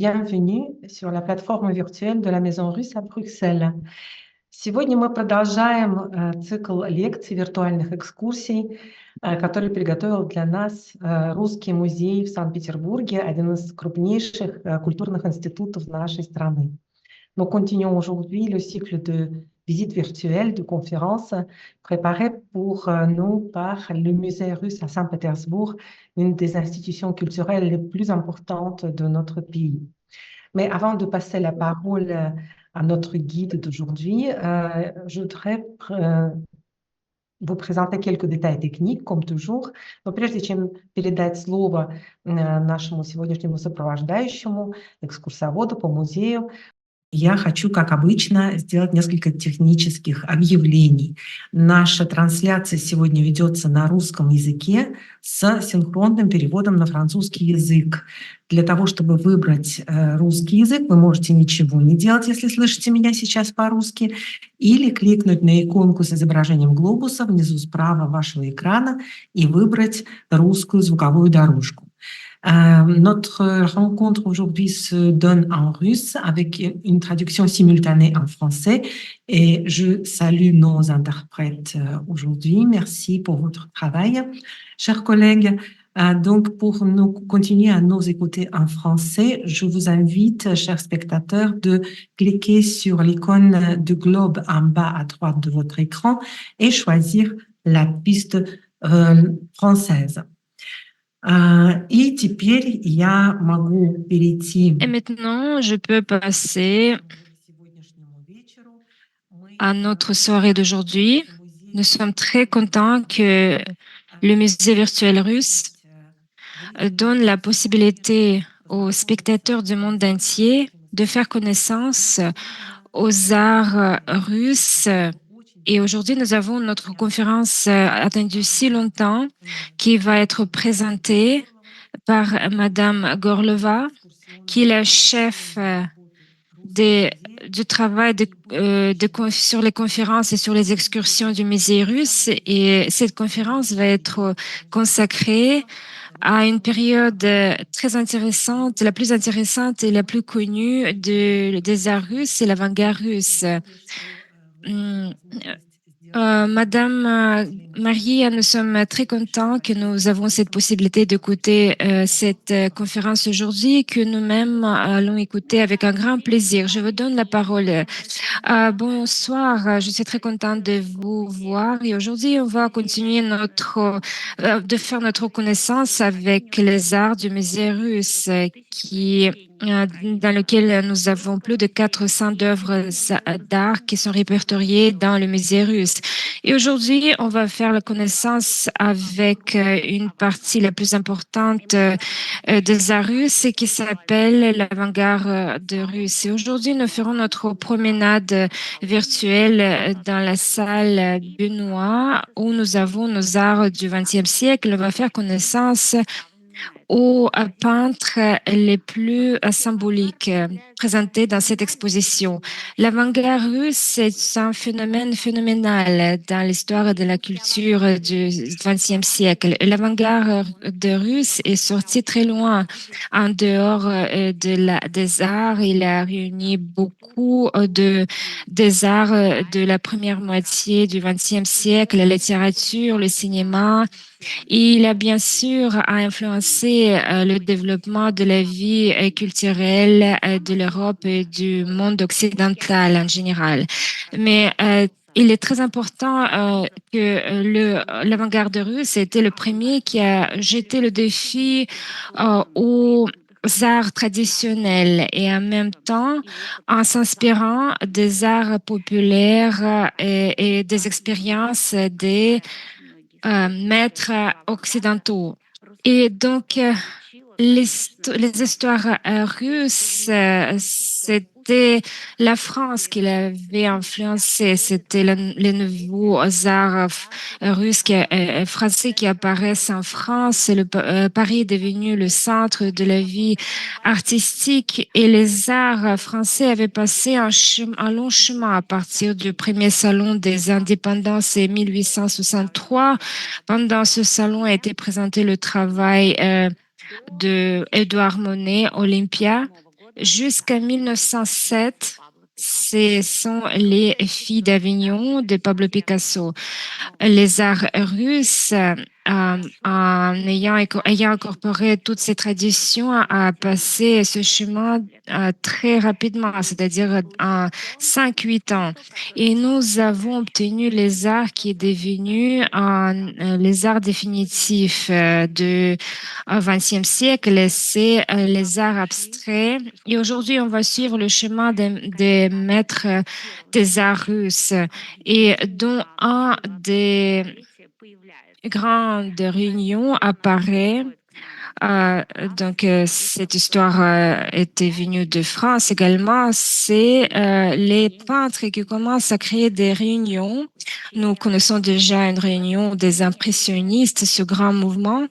Bienvenue sur la платформа virtuelle de la Maison Russe à Брюсселе. Сегодня мы продолжаем цикл лекций, виртуальных экскурсий, который приготовил для нас Русский музей в Санкт-Петербурге, один из крупнейших культурных институтов нашей страны. Nous continuons aujourd'hui le cycle de visites virtuelles, de conférences préparées pour nous par le Musée russe à Saint-Pétersbourg, une des institutions culturelles les plus importantes de notre pays. Mais avant de passer la parole à notre guide d'aujourd'hui, je voudrais vous présenter quelques détails techniques, comme toujours. Но прежде чем передать слово нашему сегодняшнему сопровождающему, экскурсоводу по музею, я хочу, как обычно, сделать несколько технических объявлений. Наша трансляция сегодня ведется на русском языке с синхронным переводом на французский язык. Для того, чтобы выбрать русский язык, вы можете ничего не делать, если слышите меня сейчас по-русски, или кликнуть на иконку с изображением глобуса внизу справа вашего экрана и выбрать русскую звуковую дорожку. Notre rencontre aujourd'hui se donne en russe avec une traduction simultanée en français et je salue nos interprètes aujourd'hui. Merci pour votre travail. Chers collègues, donc pour nous continuer à nous écouter en français, je vous invite, chers spectateurs, de cliquer sur l'icône de globe en bas à droite de votre écran et choisir la piste française. Et теперь я могу перейти. Et maintenant, je peux passer à notre soirée d'aujourd'hui. Nous sommes très contents que le musée virtuel russe donne la possibilité aux spectateurs du monde entier de faire connaissance aux arts russes. Et aujourd'hui, nous avons notre conférence attendue si longtemps qui va être présentée par Madame Gorlova, qui est la chef du travail sur les conférences et sur les excursions du musée russe. Et cette conférence va être consacrée à une période très intéressante, la plus intéressante et la plus connue des arts russes, c'est l'avant-garde russe. Madame Marie, nous sommes très contents que nous avons cette possibilité d'écouter cette conférence aujourd'hui, que nous-mêmes allons écouter avec un grand plaisir. Je vous donne la parole. Bonsoir, je suis très contente de vous voir et aujourd'hui on va continuer de faire notre connaissance avec les arts du musée russe dans lequel nous avons plus de 400 œuvres d'art qui sont répertoriées dans le musée russe. Et aujourd'hui, on va faire la connaissance avec une partie la plus importante des arts russes qui s'appelle l'avant-garde russe. Et aujourd'hui, nous ferons notre promenade virtuelle dans la salle Benoît où nous avons nos arts du XXe siècle. On va faire connaissance aux peintres les plus symboliques présentés dans cette exposition. L'avant-garde russe, c'est un phénomène phénoménal dans l'histoire de la culture du XXe siècle. L'avant-garde russe est sorti très loin en dehors des arts. Il a réuni beaucoup des arts de la première moitié du XXe siècle, la littérature, le cinéma. Il a bien sûr influencé le développement de la vie culturelle de l'Europe et du monde occidental en général. Mais il est très important que l'avant-garde russe était le premier qui a jeté le défi aux arts traditionnels et en même temps en s'inspirant des arts populaires et des expériences des maîtres occidentaux. Et donc, les histoires russes, c'était la France qui l'avait influencé. C'était les nouveaux arts russes français qui apparaissent en France. Paris est devenu le centre de la vie artistique et les arts français avaient passé un long chemin à partir du premier salon des indépendances en 1863. Pendant ce salon a été présenté le travail de Édouard Monet, Olympia. Jusqu'à 1907, ce sont les filles d'Avignon de Pablo Picasso. Les arts russes, ayant incorporé toutes ces traditions, a passé ce chemin très rapidement, c'est-à-dire en 5-8 ans. Et nous avons obtenu les arts qui est devenu les arts définitifs du XXe siècle, c'est les arts abstraits. Et aujourd'hui, on va suivre le chemin des maîtres des arts russes et dont un des grandes réunions apparaît. Cette histoire était venue de France également. C'est les peintres qui commencent à créer des réunions. Nous connaissons déjà une réunion des impressionnistes, ce grand mouvement.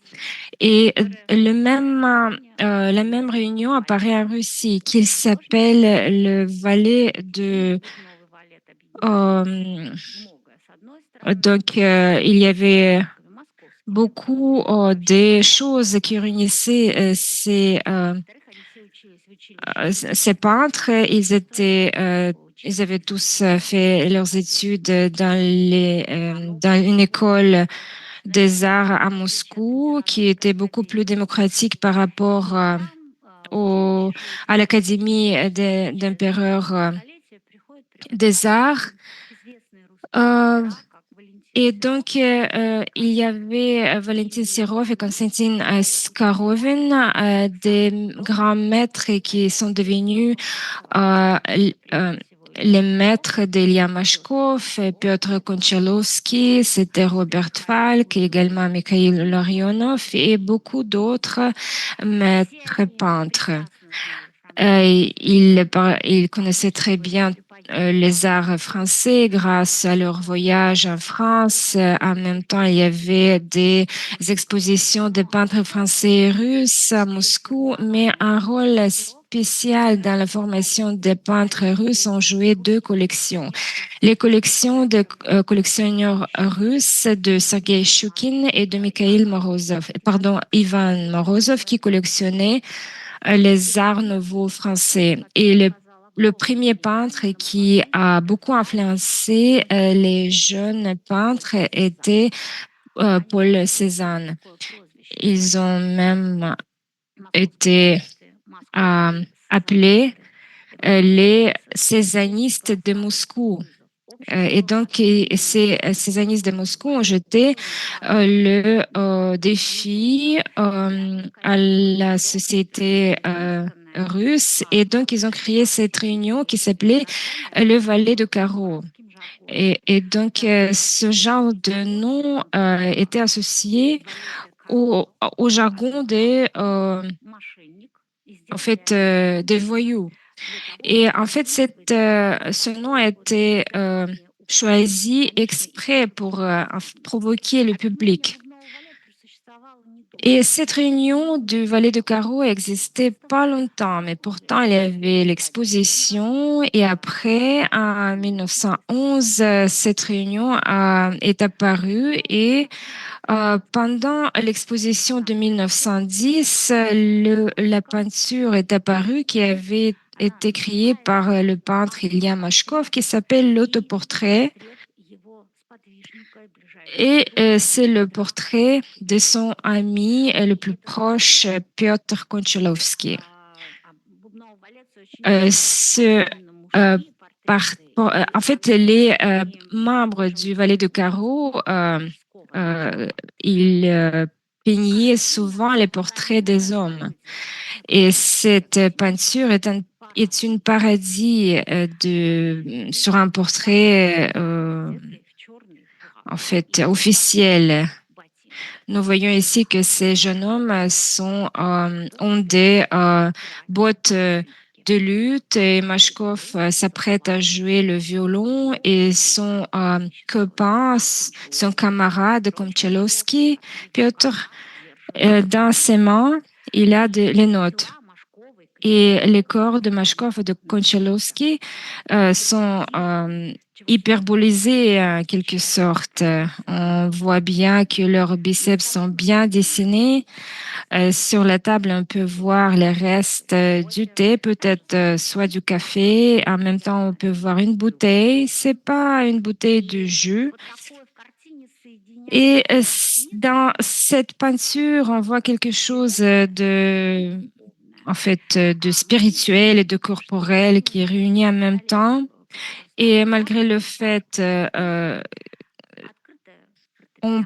Et la même réunion apparaît en Russie, qui s'appelle le Valais de... euh, il y avait beaucoup de choses qui réunissaient ces peintres. Ils avaient tous fait leurs études dans une école des arts à Moscou, qui était beaucoup plus démocratique par rapport à l'Académie d'empereurs des arts. Il y avait Valentin Serov et Konstantin Skarovin, des grands maîtres qui sont devenus les maîtres d'Elia Mashkov, Piotr Konchalovsky, c'était Robert Falk, également Mikhail Larionov et beaucoup d'autres maîtres peintres. Ils connaissaient très bien les arts français grâce à leur voyage en France. En même temps, il y avait des expositions de peintres français et russes à Moscou, mais un rôle spécial dans la formation des peintres russes ont joué deux collections. Les collections de collectionneurs russes de Sergei Shukin et de Ivan Morozov, qui collectionnait les arts nouveaux français. Et le premier peintre qui a beaucoup influencé les jeunes peintres était Paul Cézanne. Ils ont même été appelés les cézanistes de Moscou. Ces cézanistes de Moscou ont jeté le défi à la société russe. Et donc, ils ont créé cette réunion qui s'appelait le Valet de Carreau. Ce genre de nom était associé au jargon des voyous. Et en fait, ce nom a été choisi exprès pour provoquer le public. Et cette réunion du Valet de Carreau existait pas longtemps, mais pourtant il y avait l'exposition. Et après, en 1911, cette réunion est apparue et pendant l'exposition de 1910, la peinture est apparue qui avait été créée par le peintre Ilya Mashkov qui s'appelle l'autoportrait. Et c'est le portrait de son ami le plus proche, Piotr Konchalovsky. En fait, les membres du Valet de Carreau, ils peignaient souvent les portraits des hommes. Et cette peinture est une parodie sur un portrait officiel. Nous voyons ici que ces jeunes hommes ont des bottes de lutte et Mashkov s'apprête à jouer le violon et son copain, son camarade Konchalovsky, Piotr, dans ses mains, il a les notes. Et les corps de Mashkov et de Konchalovsky sont hyperbolisés en quelque sorte. On voit bien que leurs biceps sont bien dessinés. Sur la table, on peut voir les restes du thé, peut-être soit du café. En même temps, on peut voir une bouteille. C'est pas une bouteille de jus. Et dans cette peinture, on voit quelque chose en fait, de spirituel et de corporel qui est réuni en même temps. Et malgré le fait, on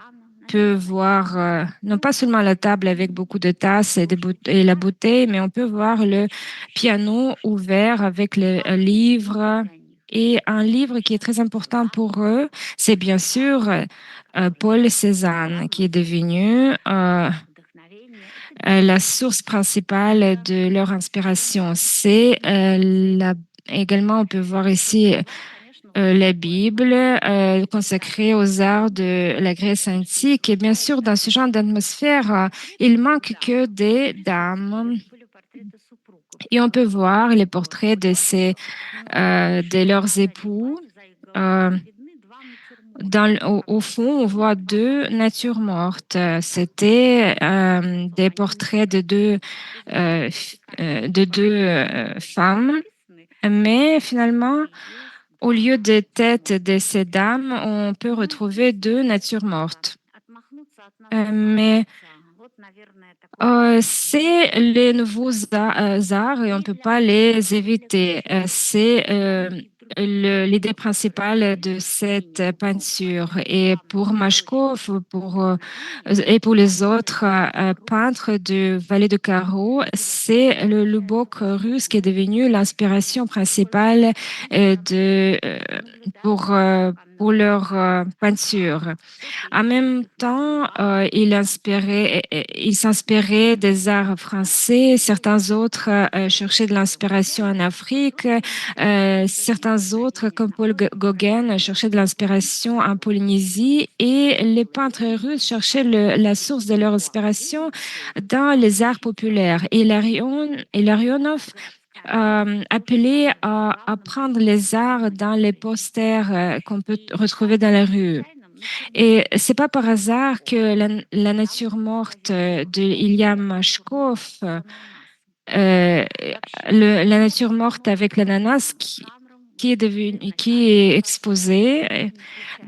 peut voir non pas seulement la table avec beaucoup de tasses et la bouteille, mais on peut voir le piano ouvert avec le livre. Et un livre qui est très important pour eux, c'est bien sûr Paul Cézanne, qui est devenu la source principale de leur inspiration. Également, on peut voir ici la Bible consacrée aux arts de la Grèce antique. Et bien sûr, dans ce genre d'atmosphère, il manque que des dames. Et on peut voir les portraits de leurs époux. Euh, au fond, on voit deux natures mortes. C'était des portraits de deux femmes, mais finalement, au lieu des têtes de ces dames, on peut retrouver deux natures mortes. Mais c'est les nouveaux arts et on ne peut pas les éviter. C'est l'idée principale de cette peinture. Et pour Mashkov et pour les autres peintres du Vallée de Carreau, c'est le Lubok russe qui est devenu l'inspiration principale pour leur peinture. En même temps, il s'inspirait des arts français. Certains autres cherchaient de l'inspiration en Afrique. Certains autres, comme Paul Gauguin, cherchaient de l'inspiration en Polynésie. Et les peintres russes cherchaient la source de leur inspiration dans les arts populaires. Et Larionov appelé à prendre les arts dans les posters qu'on peut retrouver dans la rue. Et c'est pas par hasard que la nature morte de Ilya Mashkov, la nature morte avec l'ananas qui est exposée.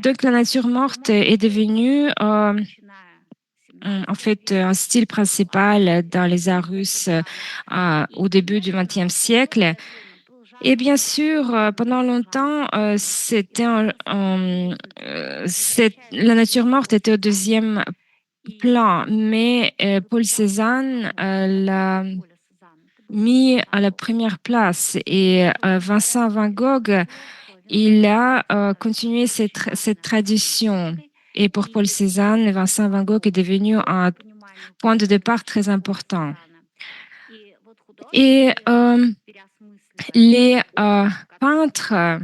Donc la nature morte est devenue en fait un style principal dans les arts russes au début du XXe siècle. Et bien sûr, pendant longtemps, la nature morte était au deuxième plan, mais Paul Cézanne l'a mis à la première place. Et Vincent Van Gogh, il a continué cette tradition. Et pour Paul Cézanne, Vincent Van Gogh est devenu un point de départ très important. Et les peintres,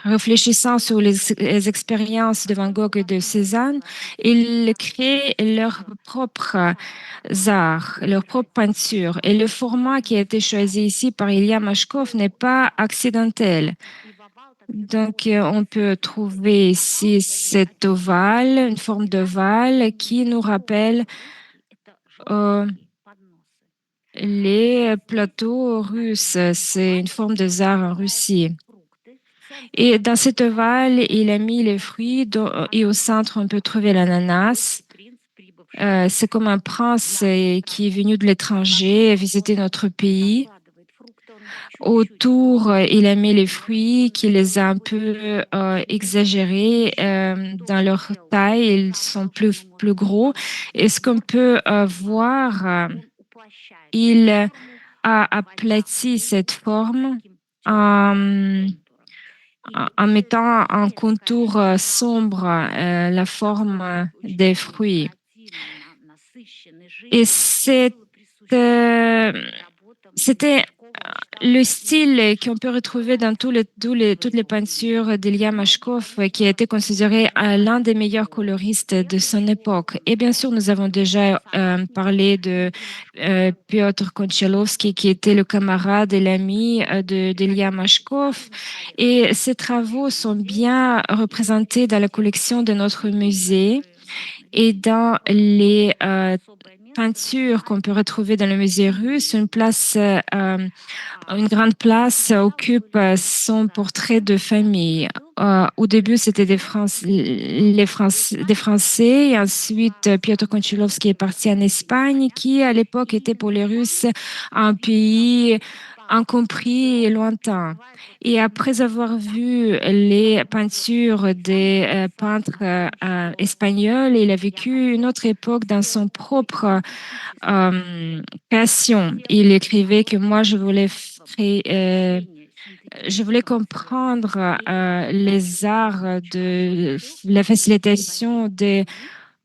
réfléchissant sur les expériences de Van Gogh et de Cézanne, ils créent leurs propres arts, leurs propres peintures. Et le format qui a été choisi ici par Ilya Mashkov n'est pas accidentel. Donc, on peut trouver ici cet ovale, une forme d'ovale qui nous rappelle euh, les plateaux russes. C'est une forme de art en Russie. Et dans cet ovale, il a mis les fruits et au centre, on peut trouver l'ananas. C'est comme un prince qui est venu de l'étranger visiter notre pays. Autour, il a mis les fruits, qui les a un peu exagérés dans leur taille. Ils sont plus gros. Et ce qu'on peut voir, il a aplati cette forme en, en mettant en contour sombre la forme des fruits. Et euh, c'était Le style qu'on peut retrouver dans toutes les peintures d'Ilya Mashkov, qui a été considéré l'un des meilleurs coloristes de son époque. Et bien sûr, nous avons déjà parlé de Piotr Konchalovsky, qui était le camarade et l'ami d'Ilya Mashkov. Et ses travaux sont bien représentés dans la collection de notre musée et dans les peintures qu'on peut retrouver dans le musée russe. Une grande place occupe son portrait de famille. Au début, c'était des Français, et ensuite Piotr Konchalovsky est parti en Espagne, qui à l'époque était pour les Russes un pays incompris et lointain. Et après avoir vu les peintures des peintres espagnols, il a vécu une autre époque dans son propre création. Il écrivait que moi, je voulais comprendre les arts de la facilitation de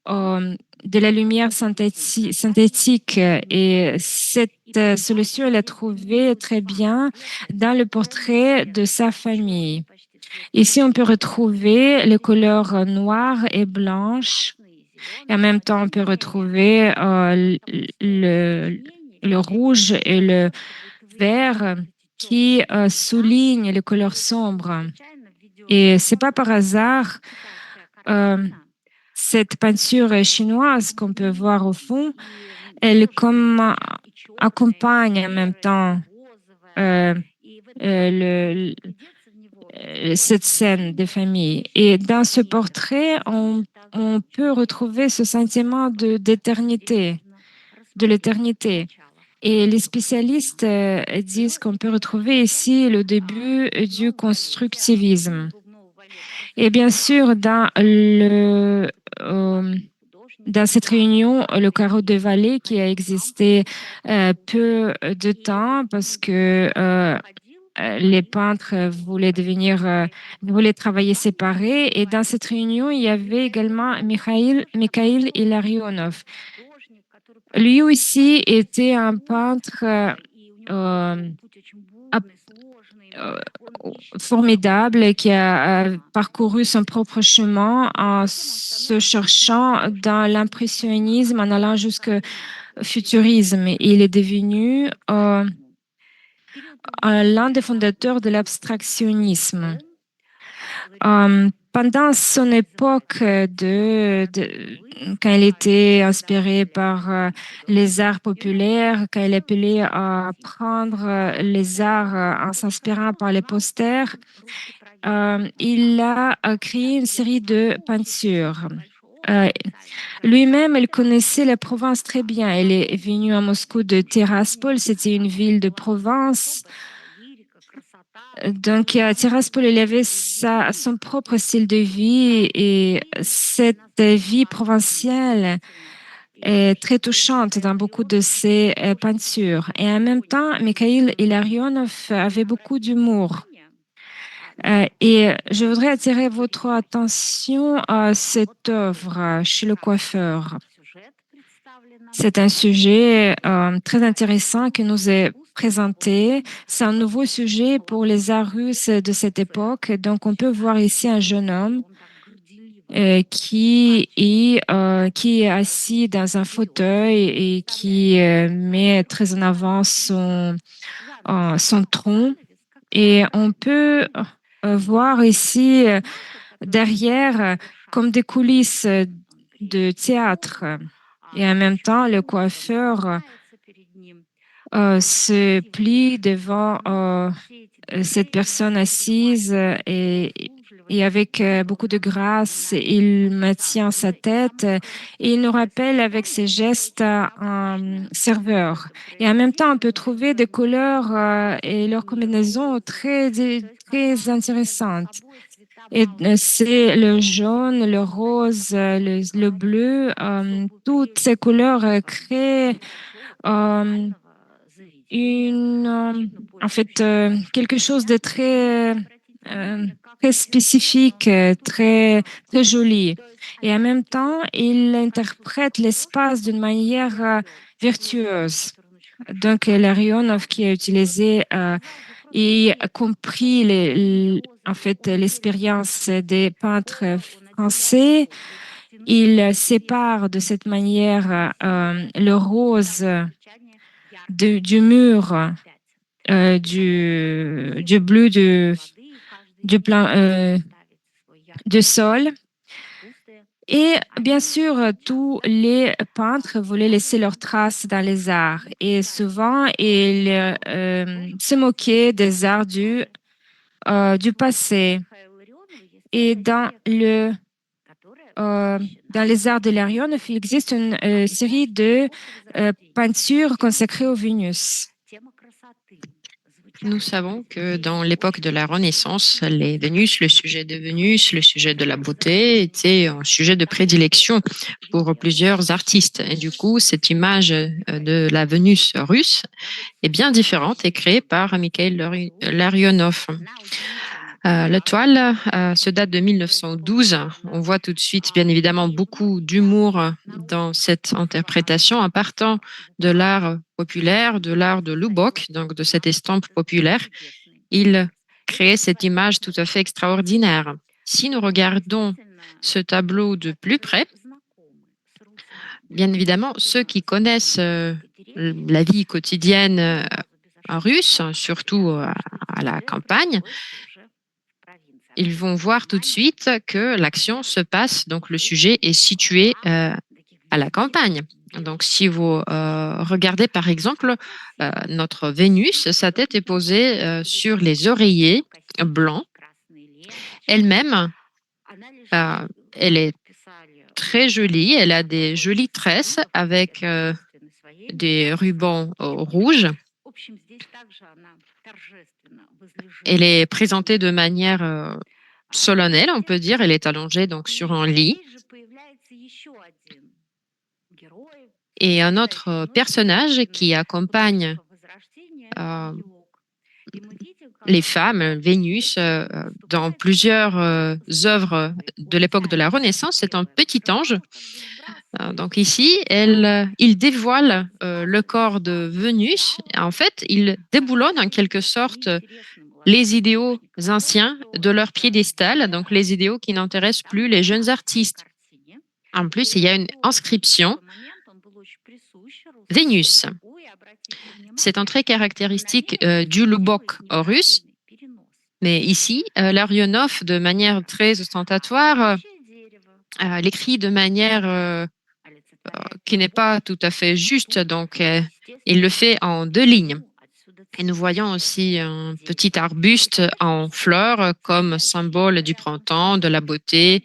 la lumière synthétique. Et cette solution, elle a trouvé très bien dans le portrait de sa famille. Ici, on peut retrouver les couleurs noires et blanches. Et en même temps, on peut retrouver le rouge et le vert qui soulignent les couleurs sombres. Et c'est pas par hasard euh, cette peinture chinoise qu'on peut voir au fond, elle accompagne en même temps euh, euh, cette scène de famille. Et dans ce portrait, on peut retrouver ce sentiment d'éternité, de l'éternité. Et les spécialistes disent qu'on peut retrouver ici le début du constructivisme. Et bien sûr, dans cette réunion, le carreau de vallée qui a existé peu de temps parce que les peintres voulaient travailler séparés. Et dans cette réunion, il y avait également Mikhail Ilarionov. Lui aussi était un peintre euh, ap- euh, formidable qui a parcouru son propre chemin en se cherchant dans l'impressionnisme, en allant jusqu'au futurisme. Il est devenu l'un des fondateurs de l'abstractionnisme. Pendant son époque quand il était inspiré par les arts populaires, quand il appelait à apprendre les arts en s'inspirant par les posters, il a créé une série de peintures. Euh, Lui-même, il connaissait la Provence très bien. Il est venu à Moscou de Tiraspol, c'était une ville de Provence. Donc, à Tiraspol, il avait son propre style de vie et cette vie provinciale est très touchante dans beaucoup de ses peintures. Et en même temps, Mikhail Ilarionov avait beaucoup d'humour. Et je voudrais attirer votre attention à cette œuvre chez le coiffeur. C'est un sujet très intéressant qui nous est présenté. C'est un nouveau sujet pour les arts russes de cette époque. Donc, on peut voir ici un jeune homme qui est assis dans un fauteuil et qui met très en avant son tronc. Et on peut voir ici derrière comme des coulisses de théâtre. Et en même temps, le coiffeur se plie devant cette personne assise et avec beaucoup de grâce, il maintient sa tête et il nous rappelle avec ses gestes un serveur. Et en même temps, on peut trouver des couleurs et leurs combinaisons très intéressantes. Et c'est le jaune, le rose, le bleu, toutes ces couleurs créent euh, en fait, quelque chose de euh, très spécifique, très joli. Et en même temps, il interprète l'espace d'une manière virtueuse. Donc, Larionov qui a utilisé et compris en fait l'expérience des peintres français. Il sépare de cette manière le rose du mur du bleu du plan du sol. Et bien sûr, tous les peintres voulaient laisser leurs traces dans les arts. Et souvent, ils se moquaient des arts du passé. Et dans les arts de Larionov, il existe une série de peintures consacrées aux Vénus. Nous savons que dans l'époque de la Renaissance, les Vénus, le sujet de Vénus, le sujet de la beauté était un sujet de prédilection pour plusieurs artistes. Et du coup, cette image de la Vénus russe est bien différente et créée par Mikhail Larionov. La toile se date de 1912. On voit tout de suite, bien évidemment, beaucoup d'humour dans cette interprétation en partant de l'art populaire, de l'art de Lubok, donc de cette estampe populaire. Il crée cette image tout à fait extraordinaire. Si nous regardons ce tableau de plus près, bien évidemment, ceux qui connaissent la vie quotidienne russe, surtout à la campagne, ils vont voir tout de suite que l'action se passe, donc le sujet est situé à la campagne. Donc, si vous regardez par exemple notre Vénus, sa tête est posée sur les oreillers blancs. Elle-même, elle est très jolie. Elle a des jolies tresses avec des rubans rouges. Elle est présentée de manière solennelle, on peut dire. Elle est allongée donc sur un lit. Et un autre personnage qui accompagne les femmes, Vénus, dans plusieurs œuvres de l'époque de la Renaissance, c'est un petit ange. Donc ici, il dévoile le corps de Vénus. En fait, il déboulonne en quelque sorte les idéaux anciens de leur piédestal, donc les idéaux qui n'intéressent plus les jeunes artistes. En plus, il y a une inscription Vénus. C'est un trait caractéristique du Lubok russe. Mais ici, Larionov, de manière très ostentatoire, l'écrit de manière qui n'est pas tout à fait juste. Donc, il le fait en 2 lignes. Et nous voyons aussi un petit arbuste en fleurs comme symbole du printemps, de la beauté.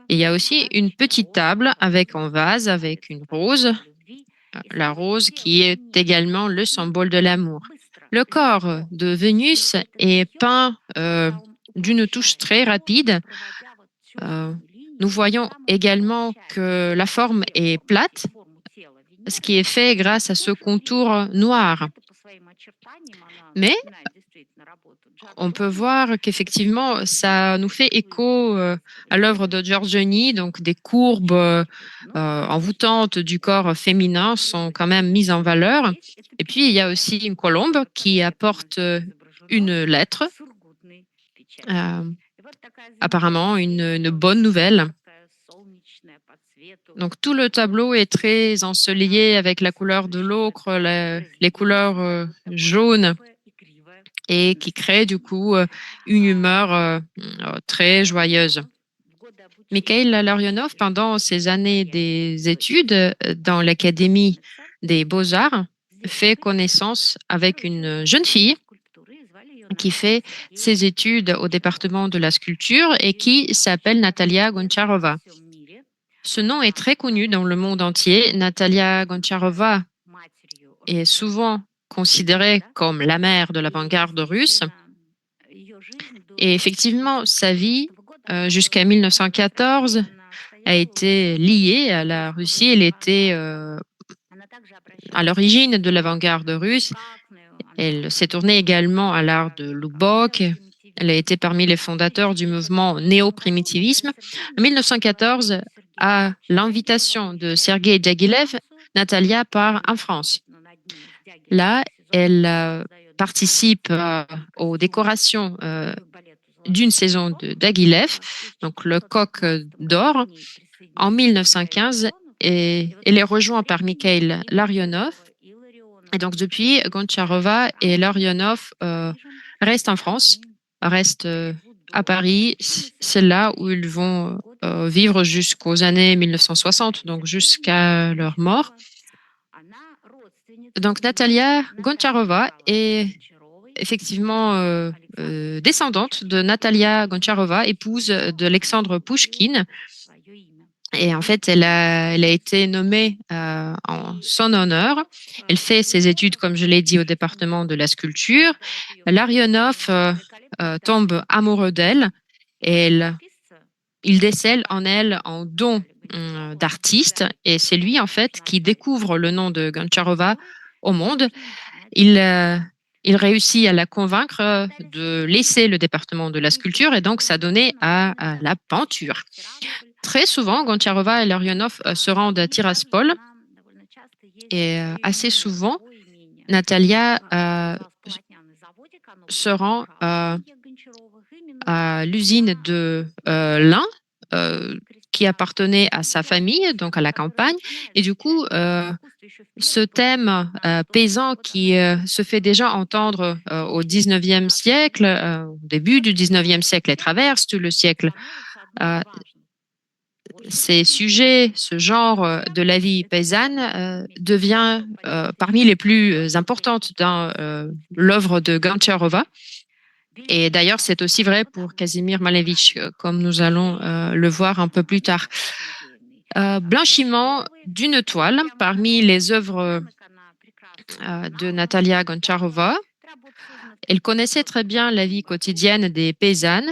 Et il y a aussi une petite table avec un vase, avec une rose, la rose qui est également le symbole de l'amour. Le corps de Vénus est peint d'une touche très rapide. Nous voyons également que la forme est plate, ce qui est fait grâce à ce contour noir. Mais on peut voir qu'effectivement, ça nous fait écho à l'œuvre de Giorgioni, donc des courbes envoûtantes du corps féminin sont quand même mises en valeur. Et puis, il y a aussi une colombe qui apporte une lettre, apparemment une bonne nouvelle. Donc, tout le tableau est très ensoleillé avec la couleur de l'ocre, les couleurs jaunes et qui crée du coup une humeur très joyeuse. Mikhail Larionov, pendant ses années des études dans l'Académie des Beaux-Arts, fait connaissance avec une jeune fille qui fait ses études au département de la sculpture et qui s'appelle Natalia Goncharova. Ce nom est très connu dans le monde entier. Natalia Goncharova est souvent considérée comme la mère de l'avant-garde russe. Et effectivement, sa vie, jusqu'à 1914, a été liée à la Russie. Elle était à l'origine de l'avant-garde russe. Elle s'est tournée également à l'art de Lubok. Elle a été parmi les fondateurs du mouvement néo-primitivisme. En 1914, à l'invitation de Sergei Diaghilev, Natalia part en France. Là, elle participe aux décorations d'une saison d'Aguilev, donc le Coq d'or, en 1915, et elle est rejointe par Mikhail Larionov. Et donc, depuis, Goncharova et Larionov restent en France, restent à Paris. C'est là où ils vont vivre jusqu'aux années 1960, donc jusqu'à leur mort. Donc, Natalia Goncharova est effectivement descendante de Natalia Goncharova, épouse d'Alexandre Pouchkine. Et en fait, elle a été nommée en son honneur. Elle fait ses études, comme je l'ai dit, au département de la sculpture. Larionov tombe amoureux d'elle et il décèle en elle un don d'artiste. Et c'est lui, en fait, qui découvre le nom de Goncharova au monde. Il réussit à la convaincre de laisser le département de la sculpture et donc ça donnait à la peinture. Très souvent, Goncharova et Larionov se rendent à Tiraspol et assez souvent, Natalia se rend à l'usine de lin qui appartenait à sa famille, donc à la campagne. Et du coup, ce thème paysan qui se fait déjà entendre au 19e siècle, au début du 19e siècle et traverse tout le siècle, ces sujets, ce genre de la vie paysanne devient parmi les plus importantes dans l'œuvre de Goncharova. Et d'ailleurs, c'est aussi vrai pour Kazimir Malevich, comme nous allons le voir un peu plus tard. Blanchiment d'une toile parmi les œuvres de Natalia Goncharova. Elle connaissait très bien la vie quotidienne des paysannes.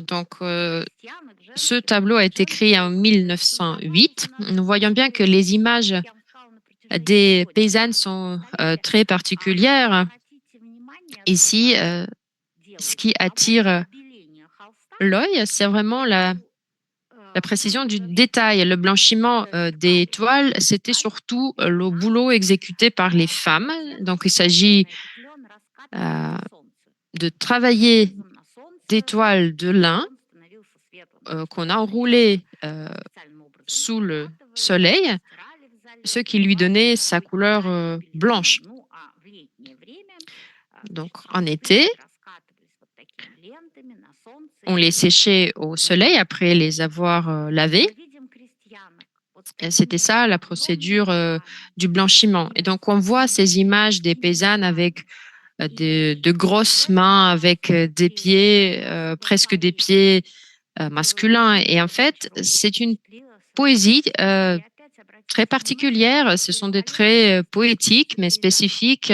Donc, ce tableau a été créé en 1908. Nous voyons bien que les images des paysannes sont très particulières. Ici, ce qui attire l'œil, c'est vraiment la précision du détail. Le blanchiment des toiles, c'était surtout le boulot exécuté par les femmes. Donc, il s'agit de travailler des toiles de lin qu'on a enroulées sous le soleil, ce qui lui donnait sa couleur blanche. Donc, en été, on les séchait au soleil après les avoir lavés. C'était ça la procédure du blanchiment. Et donc, on voit ces images des paysannes avec de grosses mains, avec des pieds, presque des pieds masculins. Et en fait, c'est une poésie très particulière. Ce sont des traits poétiques, mais spécifiques,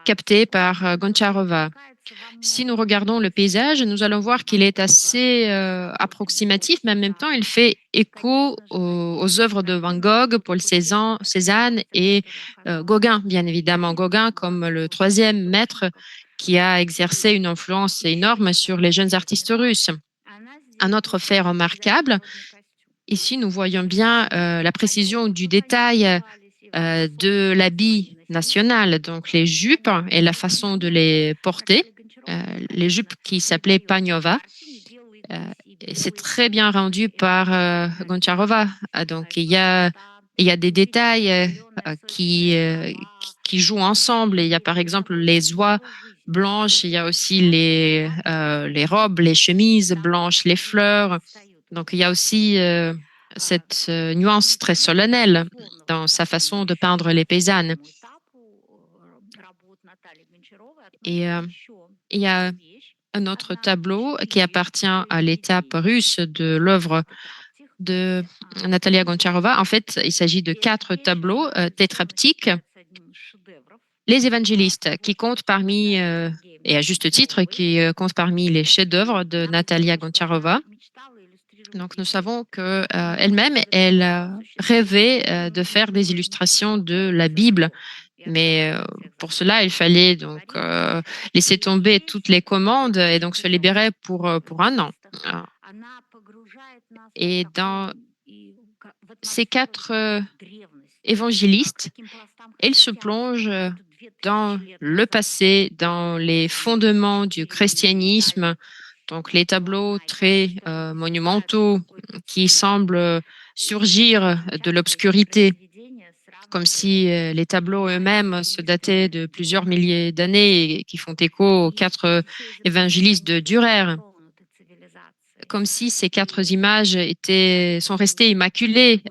captés par Goncharova. Si nous regardons le paysage, nous allons voir qu'il est assez approximatif, mais en même temps, il fait écho aux œuvres de Van Gogh, Paul Cézanne et Gauguin, bien évidemment. Gauguin comme le troisième maître qui a exercé une influence énorme sur les jeunes artistes russes. Un autre fait remarquable, ici, nous voyons bien la précision du détail de l'habit national, donc les jupes et la façon de les porter. Les jupes qui s'appelaient Paniova. Et c'est très bien rendu par Goncharova. Donc, il y a des détails qui jouent ensemble. Il y a par exemple les oies blanches, il y a aussi les robes, les chemises blanches, les fleurs. Donc, il y a aussi cette nuance très solennelle dans sa façon de peindre les paysannes. Et il y a un autre tableau qui appartient à l'étape russe de l'œuvre de Natalia Goncharova. En fait, il s'agit de 4 tableaux tétraptyques. Les évangélistes, qui comptent parmi, et à juste titre, qui comptent parmi les chefs-d'œuvre de Natalia Goncharova. Donc, nous savons qu'elle-même, elle rêvait de faire des illustrations de la Bible. Mais pour cela, il fallait donc laisser tomber toutes les commandes et donc se libérer pour un an. Et dans ces 4 évangéliste. Elle se plonge dans le passé, dans les fondements du christianisme, donc les tableaux très monumentaux qui semblent surgir de l'obscurité, comme si les tableaux eux-mêmes se dataient de plusieurs milliers d'années et qui font écho aux quatre évangélistes de Dürer, comme si ces quatre images sont restées immaculées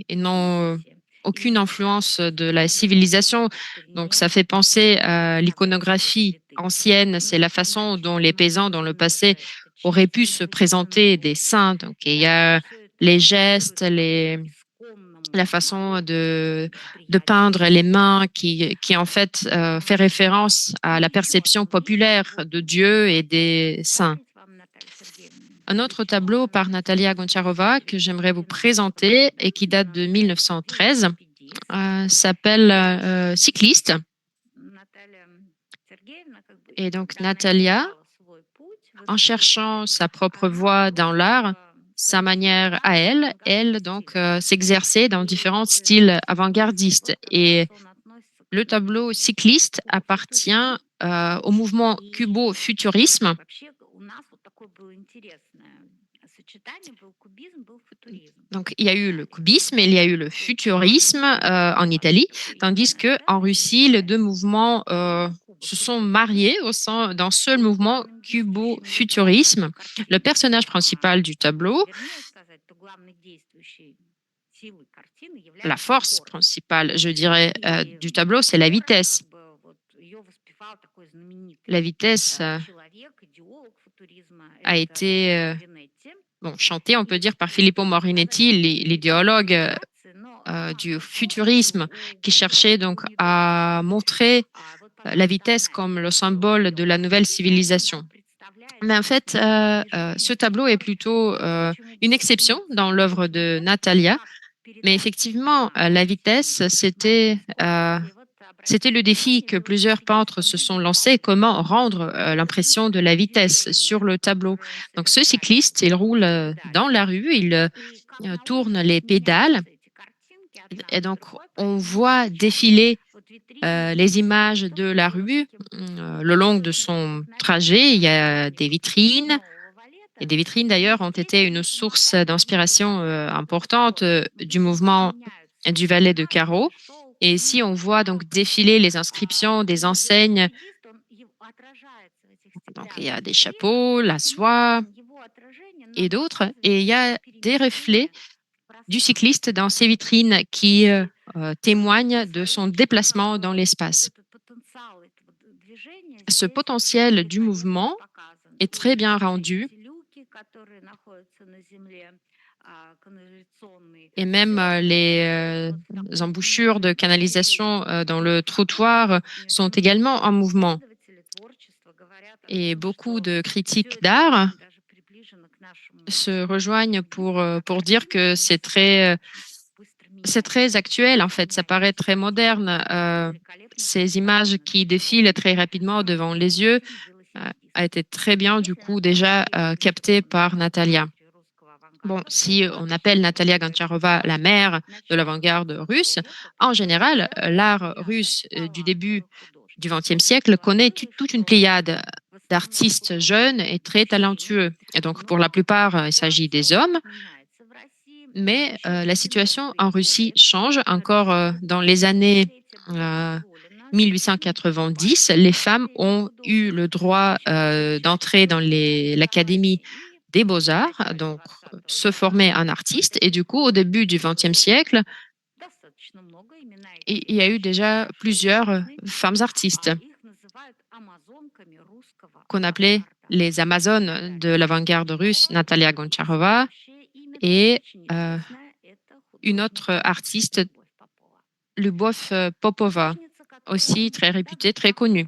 et n'ont aucune influence de la civilisation. Donc, ça fait penser à l'iconographie ancienne. C'est la façon dont les paysans dans le passé auraient pu se présenter des saints. Donc, il y a les gestes, la façon de peindre les mains qui en fait fait référence à la perception populaire de Dieu et des saints. Un autre tableau par Natalia Goncharova que j'aimerais vous présenter et qui date de 1913 s'appelle Cycliste. Et donc Natalia, en cherchant sa propre voie dans l'art, sa manière à elle donc s'exercer dans différents styles avant-gardistes. Et le tableau Cycliste appartient au mouvement cubo-futurisme. Donc, il y a eu le cubisme et il y a eu le futurisme en Italie, tandis qu'en Russie, les deux mouvements se sont mariés d'un seul mouvement cubo-futurisme. Le personnage principal du tableau, la force principale, je dirais, du tableau, c'est la vitesse. La vitesse a été chantée, on peut dire, par Filippo Marinetti, l'idéologue du futurisme, qui cherchait donc à montrer la vitesse comme le symbole de la nouvelle civilisation. Mais en fait, ce tableau est plutôt une exception dans l'œuvre de Natalia. Mais effectivement, la vitesse, c'était le défi que plusieurs peintres se sont lancés, comment rendre l'impression de la vitesse sur le tableau. Donc ce cycliste, il roule dans la rue, il tourne les pédales et donc on voit défiler les images de la rue le long de son trajet. Il y a des vitrines. Et des vitrines, d'ailleurs, ont été une source d'inspiration importante du mouvement du Valet de carreau. Et ici, on voit donc défiler les inscriptions des enseignes. Donc, il y a des chapeaux, la soie et d'autres. Et il y a des reflets du cycliste dans ces vitrines qui témoignent de son déplacement dans l'espace. Ce potentiel du mouvement est très bien rendu. Et même les embouchures de canalisation dans le trottoir sont également en mouvement. Et beaucoup de critiques d'art se rejoignent pour dire que c'est très actuel, en fait. Ça paraît très moderne. Ces images qui défilent très rapidement devant les yeux a été très bien, du coup, déjà captée par Natalia. Bon, si on appelle Natalia Goncharova la mère de l'avant-garde russe, en général, l'art russe du début du XXe siècle connaît toute une pléiade d'artistes jeunes et très talentueux. Et donc, pour la plupart, il s'agit des hommes. Mais la situation en Russie change. Encore dans les années 1890, les femmes ont eu le droit d'entrer dans l'Académie des beaux-arts, donc se former en artiste. Et du coup, au début du XXe siècle, il y a eu déjà plusieurs femmes artistes qu'on appelait les Amazones de l'avant-garde russe, Natalia Goncharova, et une autre artiste, Lyubov Popova, aussi très réputée, très connue.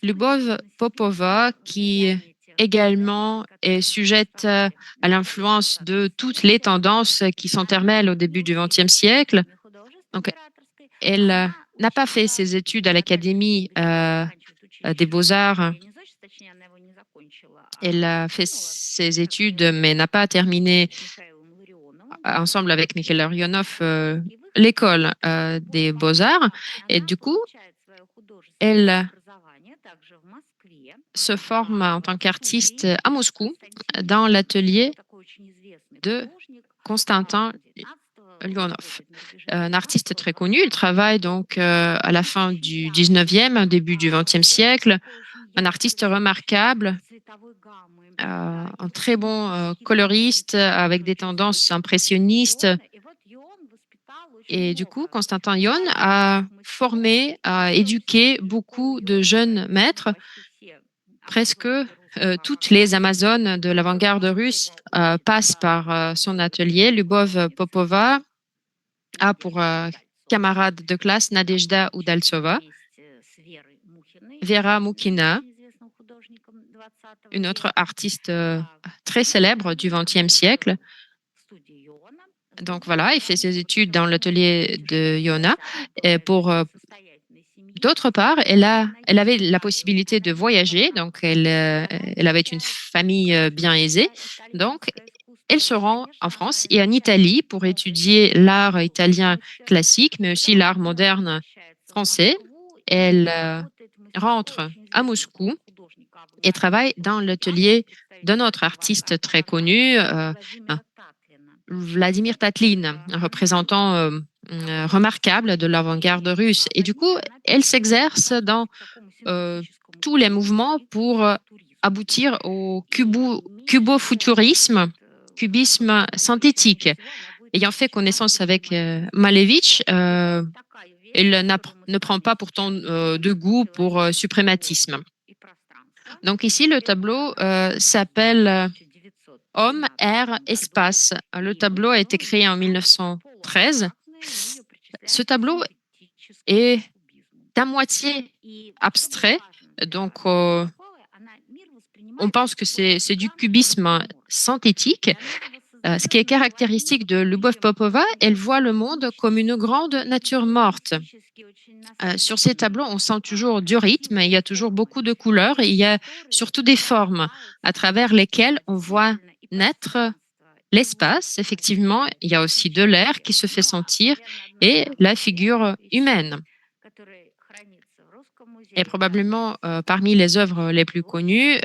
Lyubov Popova, qui également est sujette à l'influence de toutes les tendances qui s'intermêlent au début du XXe siècle. Donc, elle n'a pas fait ses études à l'Académie des beaux-arts. Elle a fait ses études, mais n'a pas terminé ensemble avec Mikhail Larionov l'école des beaux-arts et du coup, elle se forme en tant qu'artiste à Moscou dans l'atelier de Konstantin Lyonov, un artiste très connu. Il travaille donc à la fin du 19e, début du 20e siècle, un artiste remarquable, un très bon coloriste avec des tendances impressionnistes. Et du coup, Konstantin Yon a formé, a éduqué beaucoup de jeunes maîtres. Presque toutes les Amazones de l'avant-garde russe passent par son atelier. Lyubov Popova a pour camarade de classe Nadezhda Udaltsova, Vera Mukina, une autre artiste très célèbre du XXe siècle. Donc voilà, il fait ses études dans l'atelier de Yona. Et d'autre part, elle avait la possibilité de voyager, donc elle avait une famille bien aisée. Donc, elle se rend en France et en Italie pour étudier l'art italien classique, mais aussi l'art moderne français. Elle rentre à Moscou et travaille dans l'atelier d'un autre artiste très connu, Vladimir Tatlin, un représentant remarquable de l'avant-garde russe. Et du coup, elle s'exerce dans tous les mouvements pour aboutir au cubofuturisme, cubisme synthétique. Ayant fait connaissance avec Malevich, elle ne prend pas pourtant de goût pour suprématisme. Donc ici, le tableau s'appelle Homme, air, espace. Le tableau a été créé en 1913. Ce tableau est à moitié abstrait, donc on pense que c'est du cubisme synthétique. Ce qui est caractéristique de Lyubov Popova, elle voit le monde comme une grande nature morte. Sur ces tableaux, on sent toujours du rythme, il y a toujours beaucoup de couleurs, et il y a surtout des formes à travers lesquelles on voit naître l'espace. Effectivement, il y a aussi de l'air qui se fait sentir et la figure humaine. Et probablement parmi les œuvres les plus connues,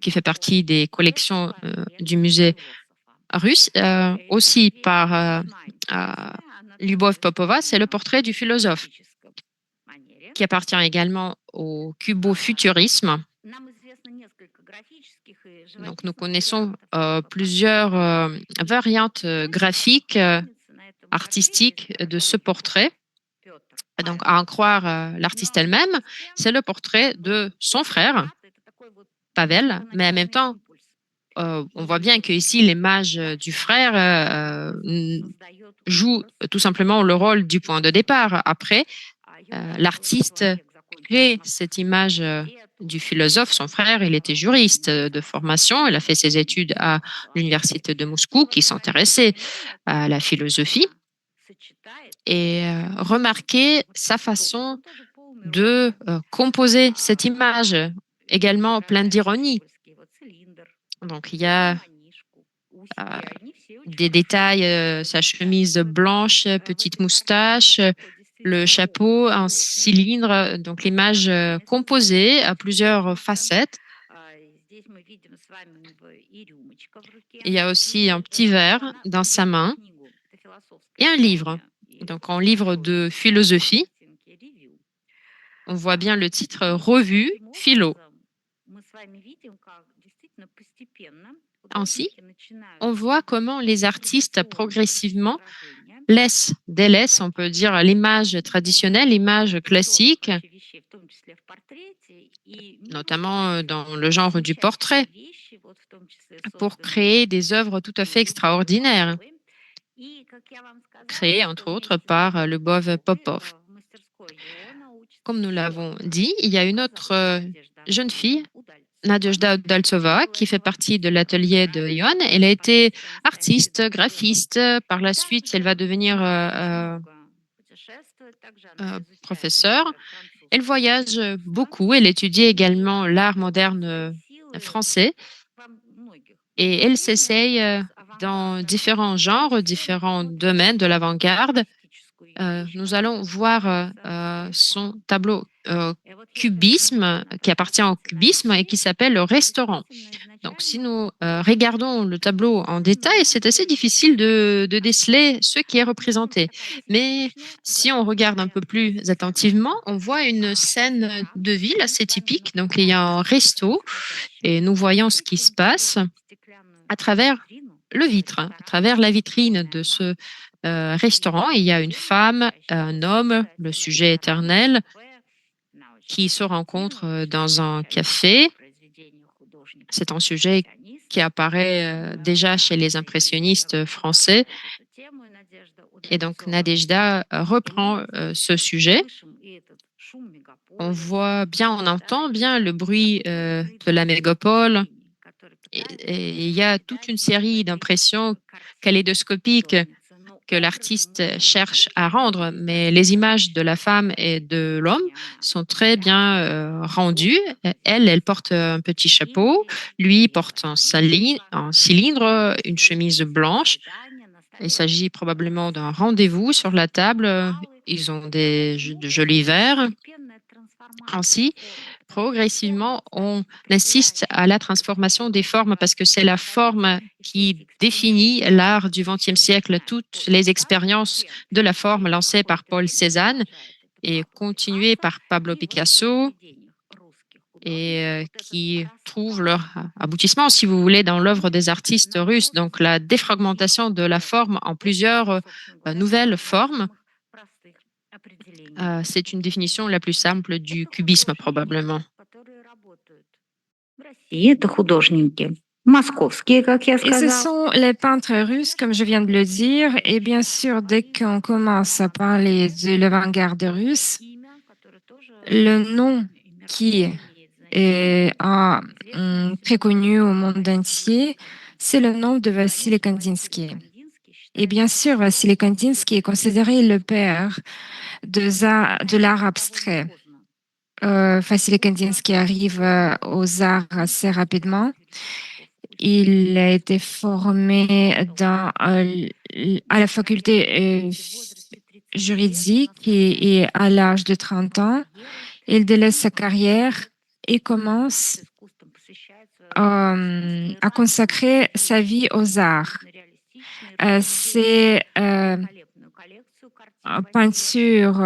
qui fait partie des collections du musée russe, aussi par Lyubov Popova, c'est le portrait du philosophe, qui appartient également au cubofuturisme. Donc, nous connaissons plusieurs variantes graphiques, artistiques de ce portrait. Donc, à en croire l'artiste elle-même, c'est le portrait de son frère, Pavel, mais en même temps, on voit bien qu'ici, l'image du frère joue tout simplement le rôle du point de départ. Après, l'artiste crée cette image du philosophe, son frère. Il était juriste de formation. Il a fait ses études à l'université de Moscou, qui s'intéressait à la philosophie. Et remarquez sa façon de composer cette image, également pleine d'ironie. Donc, il y a des détails, sa chemise blanche, petite moustache, le chapeau, un cylindre, donc l'image composée à plusieurs facettes. Il y a aussi un petit verre dans sa main et un livre, donc un livre de philosophie. On voit bien le titre Revue Philo. Ainsi, on voit comment les artistes progressivement délaissent, on peut dire, l'image traditionnelle, l'image classique, notamment dans le genre du portrait, pour créer des œuvres tout à fait extraordinaires, créées entre autres par Lyubov Popov. Comme nous l'avons dit, il y a une autre jeune fille, Nadezhda Udaltsova, qui fait partie de l'atelier de Ion. Elle a été artiste, graphiste. Par la suite, elle va devenir professeure. Elle voyage beaucoup. Elle étudie également l'art moderne français. Et elle s'essaye dans différents genres, différents domaines de l'avant-garde. nous allons voir son tableau cubisme, qui appartient au cubisme et qui s'appelle le restaurant. Donc, si nous regardons le tableau en détail, c'est assez difficile de déceler ce qui est représenté. Mais si on regarde un peu plus attentivement, on voit une scène de ville assez typique. Donc, il y a un resto et nous voyons ce qui se passe à travers le vitre, à travers la vitrine de ce restaurant. Il y a une femme, un homme, le sujet éternel, qui se rencontrent dans un café. C'est un sujet qui apparaît déjà chez les impressionnistes français. Et donc, Nadejda reprend ce sujet. On voit bien, on entend bien le bruit de la mégapole. Et il y a toute une série d'impressions kaléidoscopiques que l'artiste cherche à rendre, mais les images de la femme et de l'homme sont très bien rendues. Elle porte un petit chapeau, lui porte un cylindre, une chemise blanche. Il s'agit probablement d'un rendez-vous sur la table. Ils ont de jolis verres. Ainsi, progressivement, on assiste à la transformation des formes parce que c'est la forme qui définit l'art du XXe siècle. Toutes les expériences de la forme lancées par Paul Cézanne et continuées par Pablo Picasso et qui trouvent leur aboutissement, si vous voulez, dans l'œuvre des artistes russes. Donc, la défragmentation de la forme en plusieurs nouvelles formes. C'est une définition la plus simple du cubisme, probablement. И это художники московские, как я Et ce сказала. sont les peintres russes, comme je viens de le dire. Et bien sûr, dès qu'on commence à parler de l'avant-garde russe, le nom qui est très connu au monde entier, c'est le nom de Vassili Kandinsky. Et bien sûr, Vassili Kandinsky est considéré le père de l'art abstrait. Vassili Kandinsky arrive aux arts assez rapidement. Il a été formé à la faculté juridique et à l'âge de 30 ans, il délaisse sa carrière et commence à consacrer sa vie aux arts. Ses peintures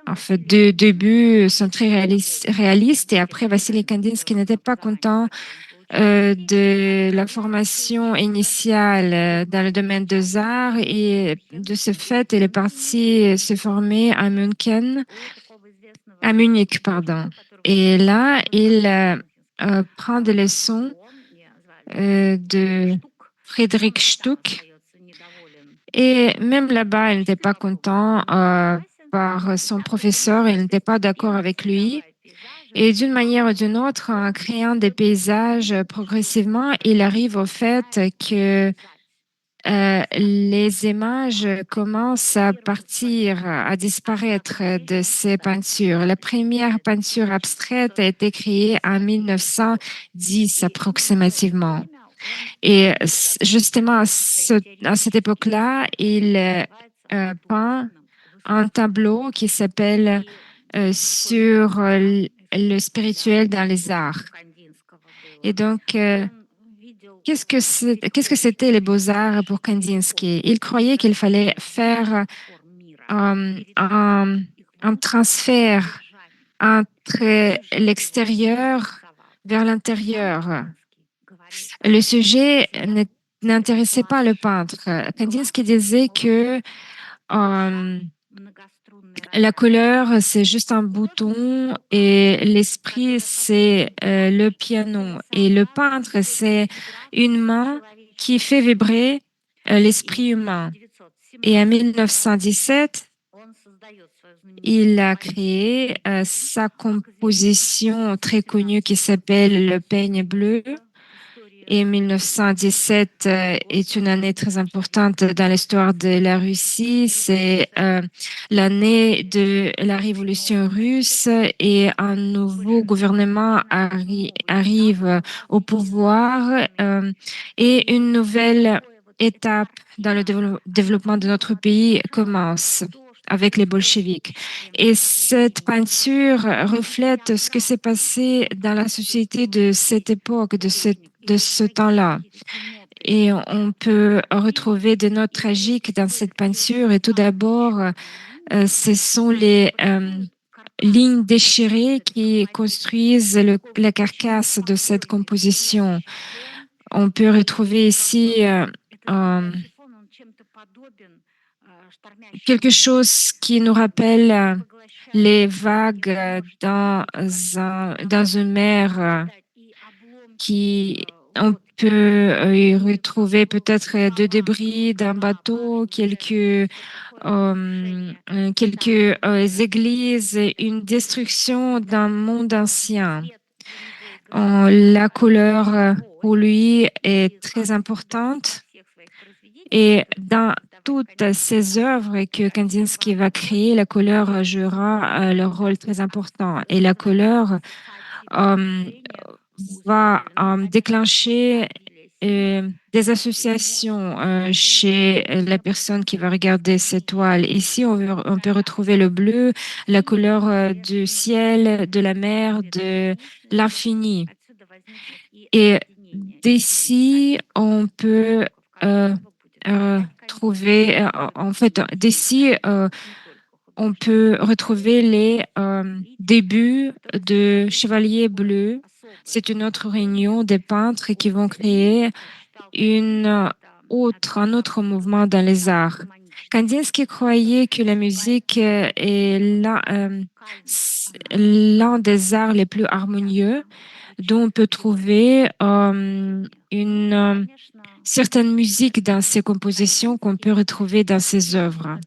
en fait, de début sont très réalistes et après, Vassili Kandinsky n'était pas content de la formation initiale dans le domaine des arts et de ce fait, il est parti se former à Munich, pardon. Et là, il prend des leçons de Friedrich Stuck. Et même là-bas, il n'était pas content par son professeur, il n'était pas d'accord avec lui. Et d'une manière ou d'une autre, en créant des paysages progressivement, il arrive au fait que les images commencent à partir, à disparaître de ces peintures. La première peinture abstraite a été créée en 1910 approximativement. Et justement, à cette époque-là, il peint un tableau qui s'appelle Sur le spirituel dans les arts. Et donc, qu'est-ce que c'était les beaux-arts pour Kandinsky? Il croyait qu'il fallait faire un transfert entre l'extérieur vers l'intérieur. Le sujet n'intéressait pas le peintre. Kandinsky disait que la couleur, c'est juste un bouton et l'esprit, c'est le piano. Et le peintre, c'est une main qui fait vibrer l'esprit humain. Et en 1917, il a créé sa composition très connue qui s'appelle Le peigne bleu. Et 1917 est une année très importante dans l'histoire de la Russie. C'est l'année de la révolution russe et un nouveau gouvernement arrive au pouvoir et une nouvelle étape dans le développement de notre pays commence avec les bolcheviks. Et cette peinture reflète ce que s'est passé dans la société de cette époque, de ce temps-là. Et on peut retrouver des notes tragiques dans cette peinture. Et tout d'abord, ce sont les lignes déchirées qui construisent la carcasse de cette composition. On peut retrouver ici quelque chose qui nous rappelle les vagues dans une mer qui on peut y retrouver peut-être des débris d'un bateau, quelques églises, une destruction d'un monde ancien. La couleur pour lui est très importante et dans toutes ces œuvres que Kandinsky va créer, la couleur jouera le rôle très important et la couleur va déclencher des associations chez la personne qui va regarder cette toile. Ici, on peut retrouver le bleu, la couleur du ciel, de la mer, de l'infini. Et d'ici, on peut trouver, en fait, d'ici, on peut retrouver les débuts de Chevalier Bleu. C'est une autre réunion des peintres qui vont créer un autre mouvement dans les arts. Kandinsky croyait que la musique est l'un des arts les plus harmonieux, dont on peut trouver une certaine musique dans ses compositions qu'on peut retrouver dans ses œuvres.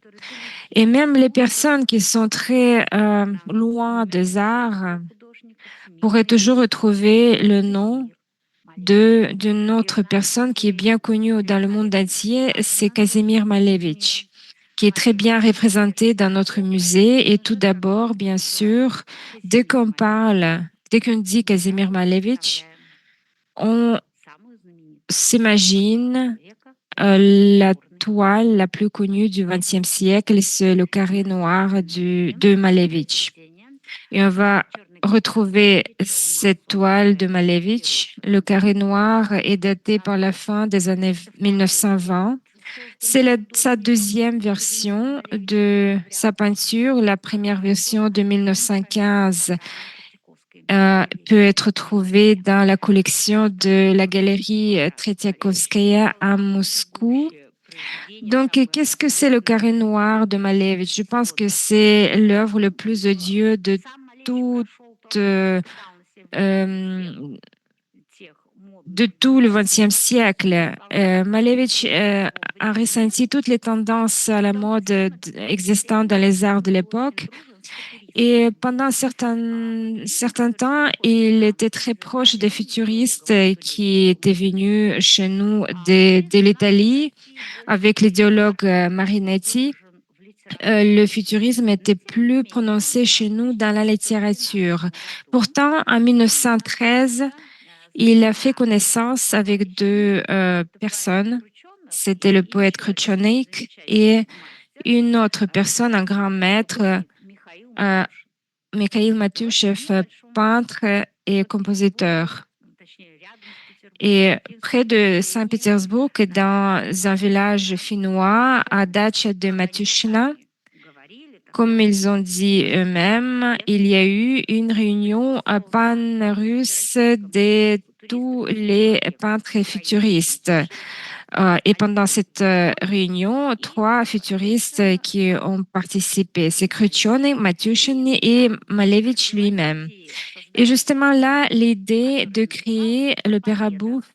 Et même les personnes qui sont très loin des arts pourraient toujours retrouver le nom d'une autre personne qui est bien connue dans le monde entier, c'est Kazimir Malevich, qui est très bien représenté dans notre musée. Et tout d'abord, bien sûr, dès qu'on dit Kazimir Malevich, on s'imagine la toile la plus connue du XXe siècle, c'est le carré noir de Malevich. Et on va retrouver cette toile de Malevich. Le carré noir est daté par la fin des années 1920. C'est sa deuxième version de sa peinture. La première version de 1915 peut être trouvée dans la collection de la galerie Tretiakovskaya à Moscou. Donc, qu'est-ce que c'est le carré noir de Malevich? Je pense que c'est l'œuvre le plus odieuse de tout le XXe siècle. Malevich a ressenti toutes les tendances à la mode existantes dans les arts de l'époque. Et pendant un certain temps, il était très proche des futuristes qui étaient venus chez nous de l'Italie avec l'idéologue Marinetti. Le futurisme était plus prononcé chez nous dans la littérature. Pourtant, en 1913, il a fait connaissance avec deux personnes. C'était le poète Kruchonik et une autre personne, un grand maître, Mikhail Matushev, peintre et compositeur. Et près de Saint-Pétersbourg, dans un village finnois, à Dacha de Matushina, comme ils ont dit eux-mêmes, il y a eu une réunion pan-russe de tous les peintres futuristes. Et pendant cette réunion, 3 futuristes qui ont participé, c'est Khrushchev, Matushin et Malevich lui-même. Et justement là, l'idée de créer l'opéra bouffe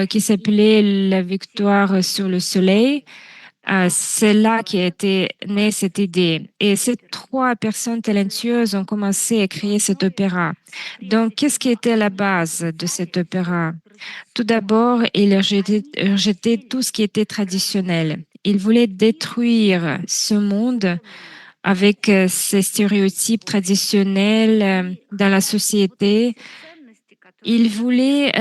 qui s'appelait La victoire sur le soleil, c'est là qu'a été née cette idée. Et ces 3 personnes talentueuses ont commencé à créer cet opéra. Donc, qu'est-ce qui était la base de cet opéra? Tout d'abord, il rejetait tout ce qui était traditionnel. Il voulait détruire ce monde avec ces stéréotypes traditionnels dans la société Il voulait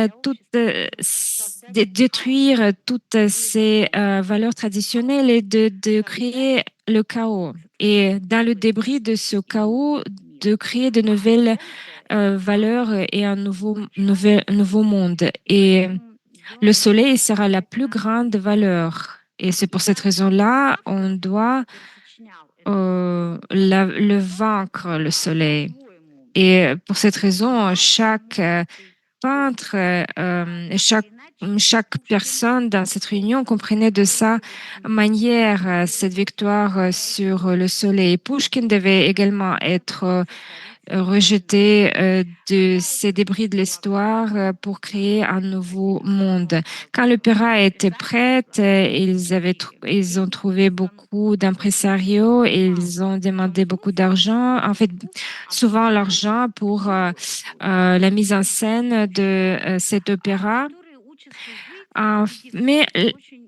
détruire toutes ces valeurs traditionnelles et de créer le chaos. Et dans le débris de ce chaos, de créer de nouvelles valeurs et un nouveau monde. Et le soleil sera la plus grande valeur. Et c'est pour cette raison-là, on doit le vaincre, le soleil. Et pour cette raison, chaque peintre, chaque personne dans cette réunion comprenait de sa manière cette victoire sur le soleil. Pushkin devait également être rejeté de ces débris de l'histoire pour créer un nouveau monde. Quand l'opéra était prête, ils ont trouvé beaucoup d'impresarios, ils ont demandé beaucoup d'argent, en fait, souvent l'argent pour la mise en scène de cet opéra. Mais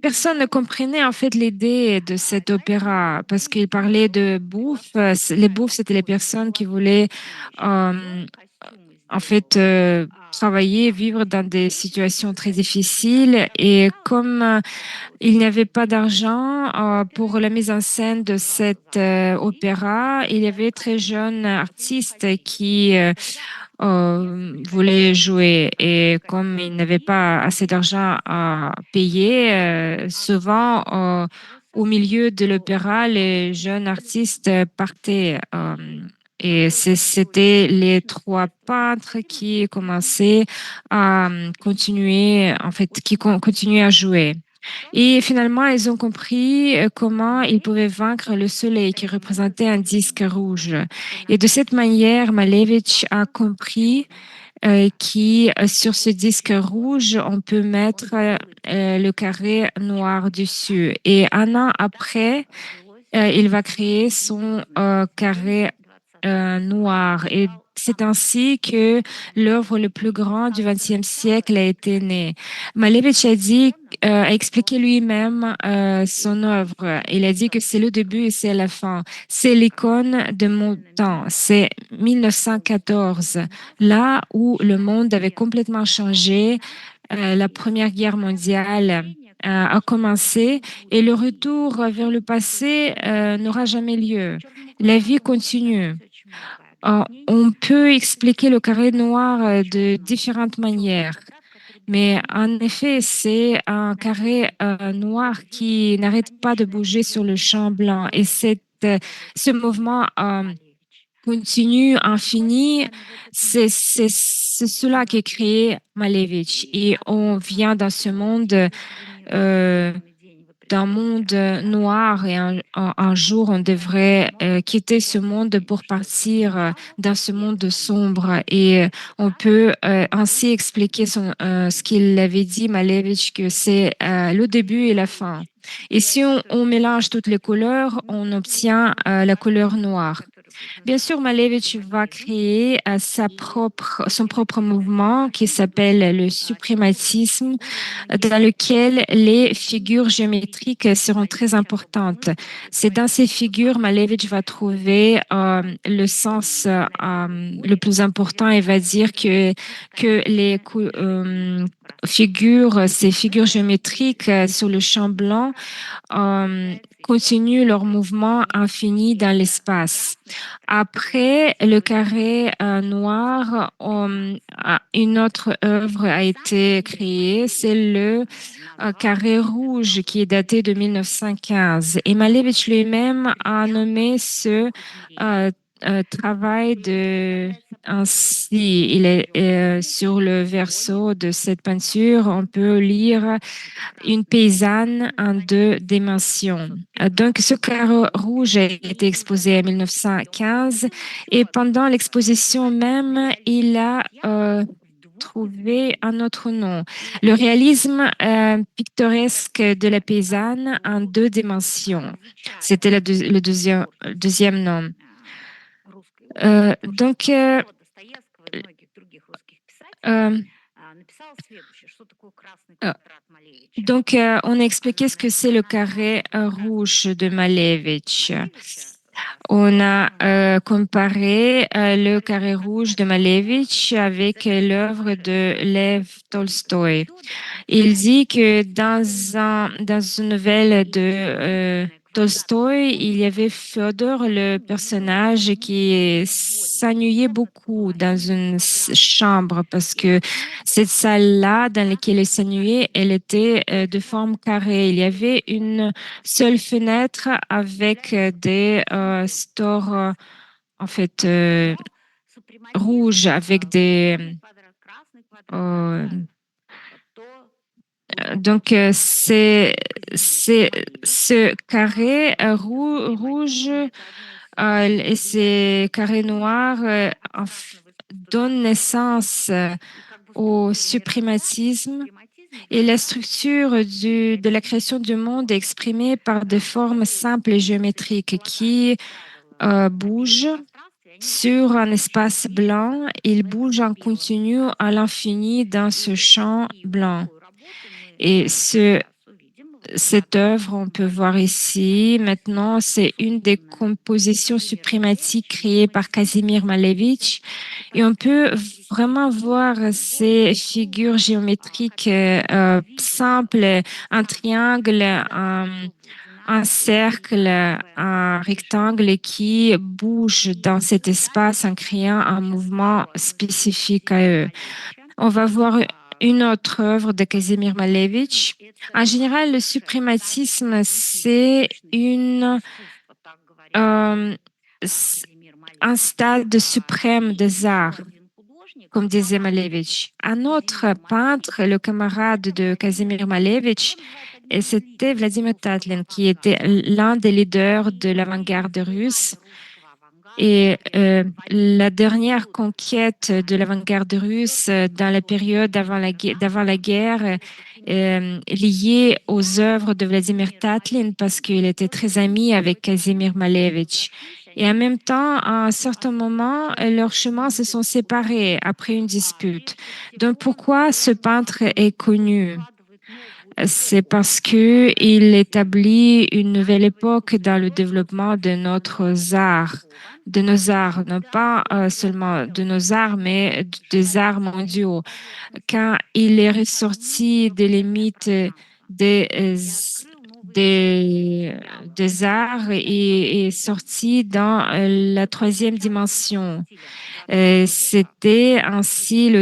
personne ne comprenait en fait l'idée de cet opéra parce qu'il parlait de bouffe. Les bouffes, c'était les personnes qui voulaient euh, en fait travailler, vivre dans des situations très difficiles. Et comme il n'y avait pas d'argent pour la mise en scène de cet opéra, il y avait très jeunes artistes qui voulaient jouer. Et comme ils n'avaient pas assez d'argent à payer, souvent au milieu de l'opéra, les jeunes artistes partaient. Et c'était les trois peintres qui commençaient à continuer, en fait, qui continuaient à jouer. Et finalement, ils ont compris comment ils pouvaient vaincre le soleil qui représentait un disque rouge. Et de cette manière, Malevich a compris sur ce disque rouge, on peut mettre le carré noir dessus. Et un an après, il va créer son carré noir. Et c'est ainsi que l'œuvre le plus grand du XXe siècle a été née. Malevich a expliqué lui-même son œuvre. Il a dit que c'est le début et c'est la fin. C'est l'icône de mon temps. C'est 1914, là où le monde avait complètement changé. La Première Guerre mondiale a commencé et le retour vers le passé n'aura jamais lieu. La vie continue. On peut expliquer le carré noir de différentes manières, mais en effet, c'est un carré noir qui n'arrête pas de bouger sur le champ blanc et ce mouvement continu, infini, c'est cela qui est créé Malevich. Et on vient dans ce monde euh, d'un monde noir et un jour on devrait quitter ce monde pour partir dans ce monde sombre et on peut ainsi expliquer ce qu'il avait dit Malevich que c'est le début et la fin. Et si on mélange toutes les couleurs, on obtient la couleur noire. Bien sûr, Malevich va créer son propre mouvement qui s'appelle le suprématisme, dans lequel les figures géométriques seront très importantes. C'est dans ces figures, Malevich va trouver le sens le plus important et va dire que ces figures géométriques sur le champ blanc continuent leur mouvement infini dans l'espace. Après le carré noir, une autre œuvre a été créée, c'est le carré rouge qui est daté de 1915. Et Malevich lui-même a nommé ce travail de ainsi. Il est sur le verso de cette peinture, on peut lire une paysanne en deux dimensions. Donc, ce carreau rouge a été exposé en 1915 et pendant l'exposition même, il a trouvé un autre nom, le réalisme pictoresque de la paysanne en deux dimensions. C'était le deuxième nom. Donc, on a expliqué ce que c'est le carré rouge de Malevich. On a comparé le carré rouge de Malevich avec l'œuvre de Lev Tolstoï. Il dit que dans une nouvelle de Tolstoï, il y avait Fyodor, le personnage qui s'ennuyait beaucoup dans une chambre parce que cette salle-là dans laquelle il s'ennuyait, elle était de forme carrée. Il y avait une seule fenêtre avec des stores en fait rouges avec des euh, donc, c'est ce carré rouge et ces carrés noirs donnent naissance au suprématisme et la structure de la création du monde est exprimée par des formes simples et géométriques qui bougent sur un espace blanc. Ils bougent en continu à l'infini dans ce champ blanc. Et cette œuvre, on peut voir ici, maintenant, c'est une des compositions suprématiques créées par Kazimir Malevich. Et on peut vraiment voir ces figures géométriques simples, un triangle, un cercle, un rectangle qui bouge dans cet espace en créant un mouvement spécifique à eux. On va voir une autre œuvre de Kazimir Malevich. En général, le suprématisme, c'est euh, un stade suprême des arts, comme disait Malevich. Un autre peintre, le camarade de Kazimir Malevich, et c'était Vladimir Tatlin, qui était l'un des leaders de l'avant-garde russe. Et la dernière conquête de l'avant-garde russe dans la période d'avant la guerre liée aux œuvres de Vladimir Tatlin parce qu'il était très ami avec Kazimir Malevich. Et en même temps, à un certain moment, leurs chemins se sont séparés après une dispute. Donc, pourquoi ce peintre est connu? C'est parce que il établit une nouvelle époque dans le développement de nos arts, non pas seulement de nos arts, mais des arts mondiaux. Quand il est ressorti des limites des, euh, des, des arts et est sorti dans la troisième dimension. C'était ainsi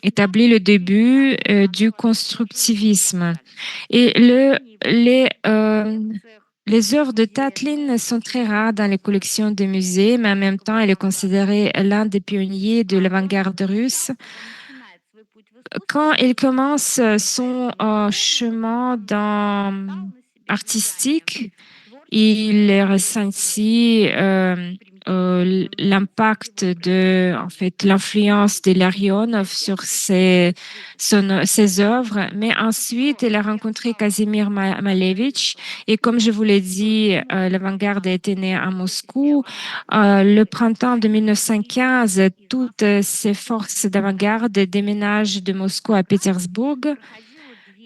établi le début du constructivisme. Et les œuvres de Tatlin sont très rares dans les collections des musées, mais en même temps, elle est considérée l'un des pionniers de l'avant-garde russe. Quand il commence son chemin artistique, il ressentit l'impact en fait, l'influence de Larionov sur ses œuvres. Mais ensuite, il a rencontré Kazimir Malevich. Et comme je vous l'ai dit, l'avant-garde a été née à Moscou. Le printemps de 1915, toutes ces forces d'avant-garde déménagent de Moscou à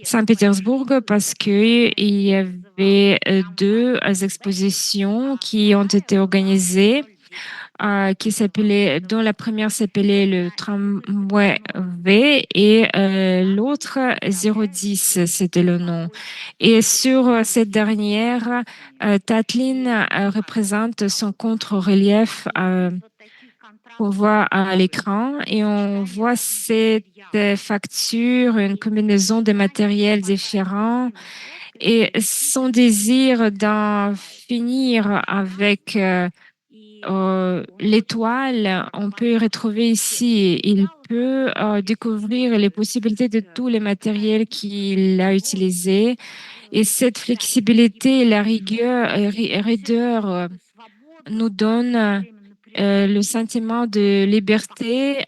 Saint-Pétersbourg, parce qu'il y avait deux expositions qui ont été organisées, dont la première s'appelait le tramway V et l'autre 010, c'était le nom. Et sur cette dernière, Tatlin représente son contre-relief qu'on voit à l'écran et on voit cette facture, une combinaison de matériels différents et son désir d'en finir avec l'étoile, on peut y retrouver ici. Il peut découvrir les possibilités de tous les matériels qu'il a utilisés et cette flexibilité et la raideur nous donnent le sentiment de liberté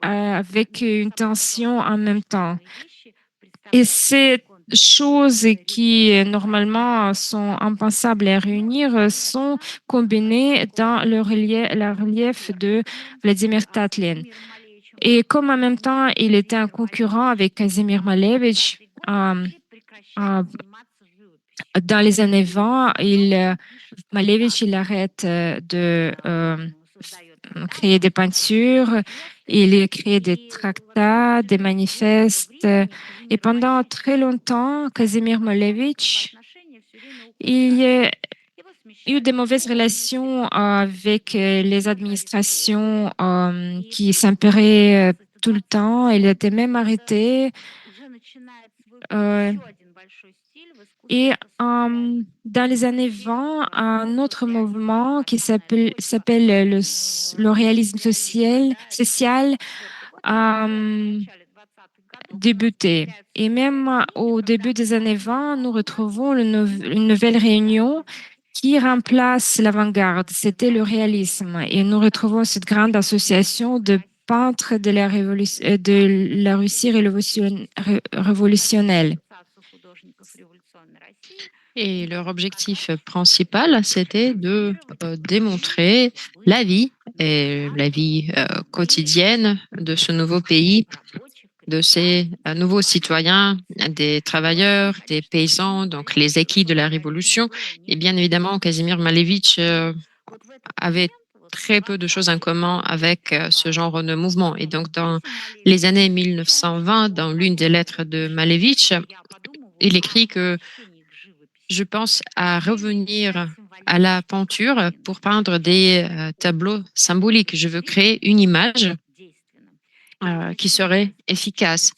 avec une tension en même temps. Et ces choses qui normalement sont impensables à réunir sont combinées dans le relief de Vladimir Tatlin. Et comme en même temps, il était un concurrent avec Kazimir Malevich, dans les années 20, Malevich, il arrête de créer des peintures, il crée des tractats, des manifestes. Et pendant très longtemps, Kazimir Malevich, il y a eu des mauvaises relations avec les administrations qui s'impéraient tout le temps. Il était même arrêté. Et dans les années 20, un autre mouvement qui s'appelle le réalisme social a débuté. Et même au début des années 20, nous retrouvons une nouvelle réunion qui remplace l'avant-garde. C'était le réalisme. Et nous retrouvons cette grande association de peintres de la Russie révolutionnelle. Et leur objectif principal, c'était de démontrer la vie et la vie quotidienne de ce nouveau pays, de ces nouveaux citoyens, des travailleurs, des paysans, donc les acquis de la révolution. Et bien évidemment, Kazimir Malevich avait très peu de choses en commun avec ce genre de mouvement. Et donc, dans les années 1920, dans l'une des lettres de Malevich, il écrit que je pense à revenir à la peinture pour peindre des tableaux symboliques. Je veux créer une image qui serait efficace.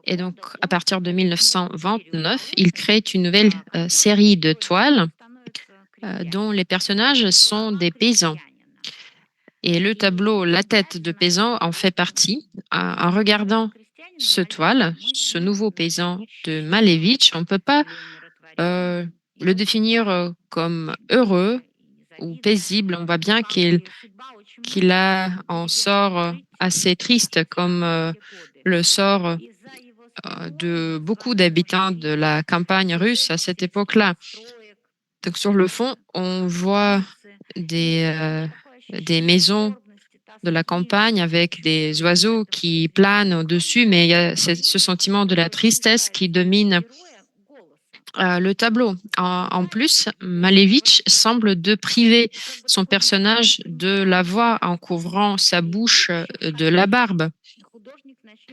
Et donc, à partir de 1929, il crée une nouvelle série de toiles dont les personnages sont des paysans. Et le tableau La tête de paysan en fait partie. En regardant ce toile, ce nouveau paysan de Malevich, on ne peut pas le définir comme heureux ou paisible. On voit bien qu'il a un sort assez triste, comme le sort de beaucoup d'habitants de la campagne russe à cette époque-là. Donc sur le fond, on voit des maisons de la campagne avec des oiseaux qui planent au-dessus, mais il y a ce sentiment de la tristesse qui domine le tableau. En plus, Malevich semble de priver son personnage de la voix en couvrant sa bouche de la barbe.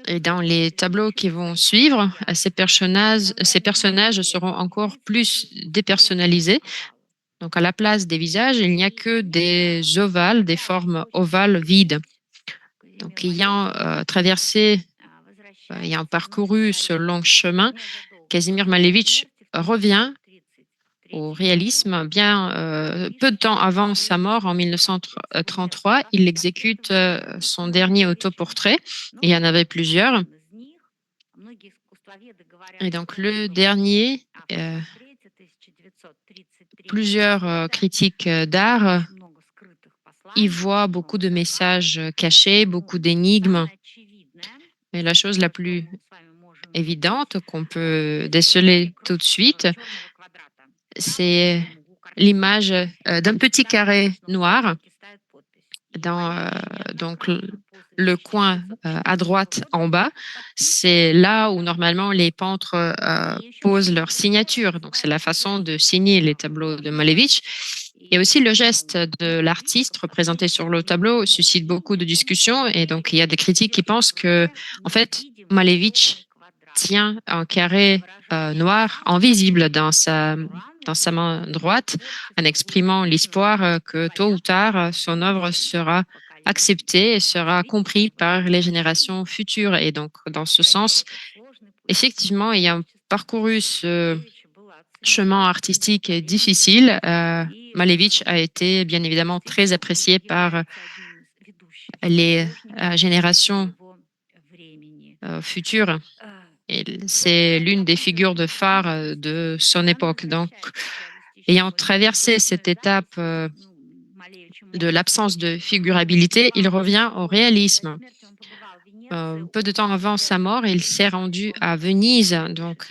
Et dans les tableaux qui vont suivre, ces personnages seront encore plus dépersonnalisés. Donc, à la place des visages, il n'y a que des ovales, des formes ovales vides. Donc, ayant parcouru ce long chemin, Kazimir Malevich revient au réalisme bien peu de temps avant sa mort en 1933. Il exécute son dernier autoportrait. Il y en avait plusieurs. Et donc le dernier, plusieurs critiques d'art y voient beaucoup de messages cachés, beaucoup d'énigmes. Mais la chose la plus évidente qu'on peut déceler tout de suite, c'est l'image d'un petit carré noir dans donc le coin à droite en bas. C'est là où normalement les peintres posent leur signature. Donc c'est la façon de signer les tableaux de Malevich. Et aussi le geste de l'artiste représenté sur le tableau suscite beaucoup de discussions. Et donc il y a des critiques qui pensent que en fait Malevich tient un carré noir invisible dans sa main droite, en exprimant l'espoir que tôt ou tard, son œuvre sera acceptée et sera comprise par les générations futures. Et donc, dans ce sens, effectivement, ayant parcouru ce chemin artistique difficile, Malevich a été bien évidemment très apprécié par les générations futures. Et c'est l'une des figures de phare de son époque. Donc, ayant traversé cette étape de l'absence de figurabilité, il revient au réalisme. Peu de temps avant sa mort, il s'est rendu à Venise. Donc,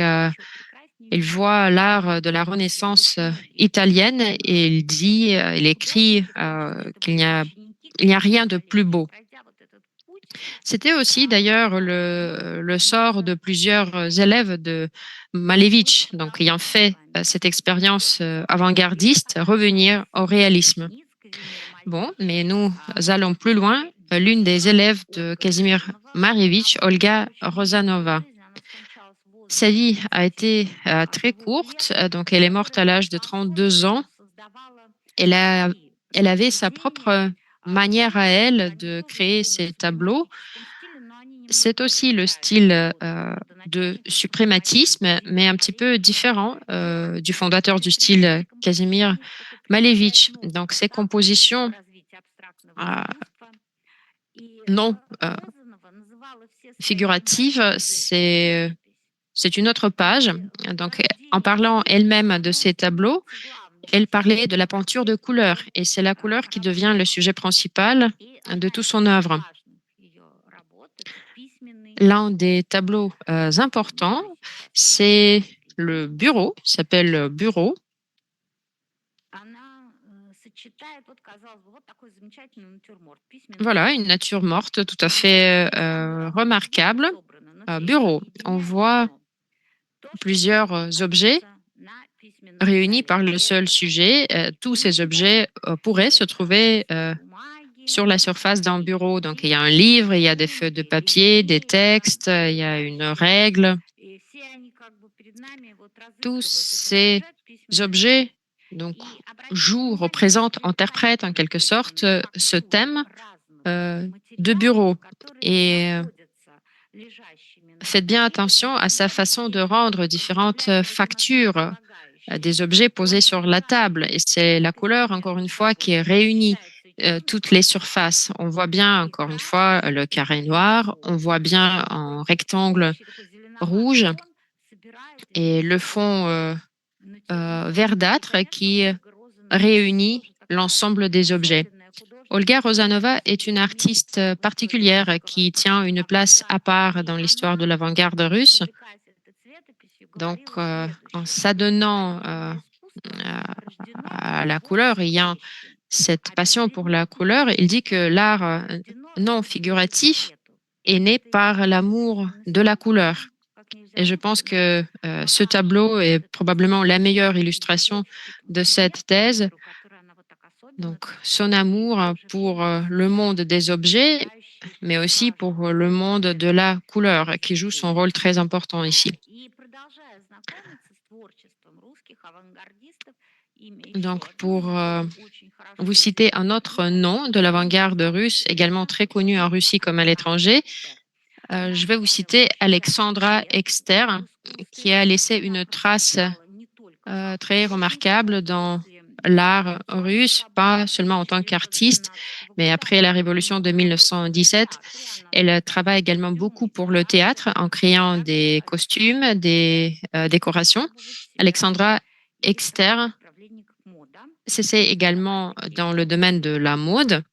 il voit l'art de la Renaissance italienne et il écrit qu'il n'y a rien de plus beau. C'était aussi d'ailleurs le sort de plusieurs élèves de Malevich, donc ayant fait cette expérience avant-gardiste, revenir au réalisme. Bon, mais nous allons plus loin. L'une des élèves de Kazimir Marevich, Olga Rozanova. Sa vie a été très courte, donc elle est morte à l'âge de 32 ans. Elle, a, elle avait sa propre manière à elle de créer ses tableaux. C'est aussi le style de suprématisme, mais un petit peu différent du fondateur du style Kazimir Malevich. Donc, ses compositions euh, non figuratives, c'est une autre page. Donc, en parlant elle-même de ses tableaux, elle parlait de la peinture de couleur, et c'est la couleur qui devient le sujet principal de toute son œuvre. L'un des tableaux importants, c'est le bureau, s'appelle Bureau. Voilà, une nature morte tout à fait remarquable. Bureau, on voit plusieurs objets réunis par le seul sujet. Tous ces objets pourraient se trouver sur la surface d'un bureau. Donc, il y a un livre, il y a des feuilles de papier, des textes, il y a une règle. Tous ces objets donc, jouent, représentent, interprètent en quelque sorte ce thème de bureau. Et faites bien attention à sa façon de rendre différentes factures des objets posés sur la table. Et c'est la couleur, encore une fois, qui réunit toutes les surfaces. On voit bien, encore une fois, le carré noir, on voit bien un rectangle rouge et le fond verdâtre qui réunit l'ensemble des objets. Olga Rozanova est une artiste particulière qui tient une place à part dans l'histoire de l'avant-garde russe. Donc, en s'adonnant à la couleur, ayant cette passion pour la couleur, il dit que l'art non figuratif est né par l'amour de la couleur. Et je pense que ce tableau est probablement la meilleure illustration de cette thèse. Donc, son amour pour le monde des objets, mais aussi pour le monde de la couleur, qui joue son rôle très important ici. Donc, pour vous citer un autre nom de l'avant-garde russe, également très connu en Russie comme à l'étranger, je vais vous citer Alexandra Exter, qui a laissé une trace très remarquable dans l'art russe, pas seulement en tant qu'artiste, mais après la révolution de 1917, elle travaille également beaucoup pour le théâtre en créant des costumes, des décorations. Alexandra Exter s'essaie également dans le domaine de la mode,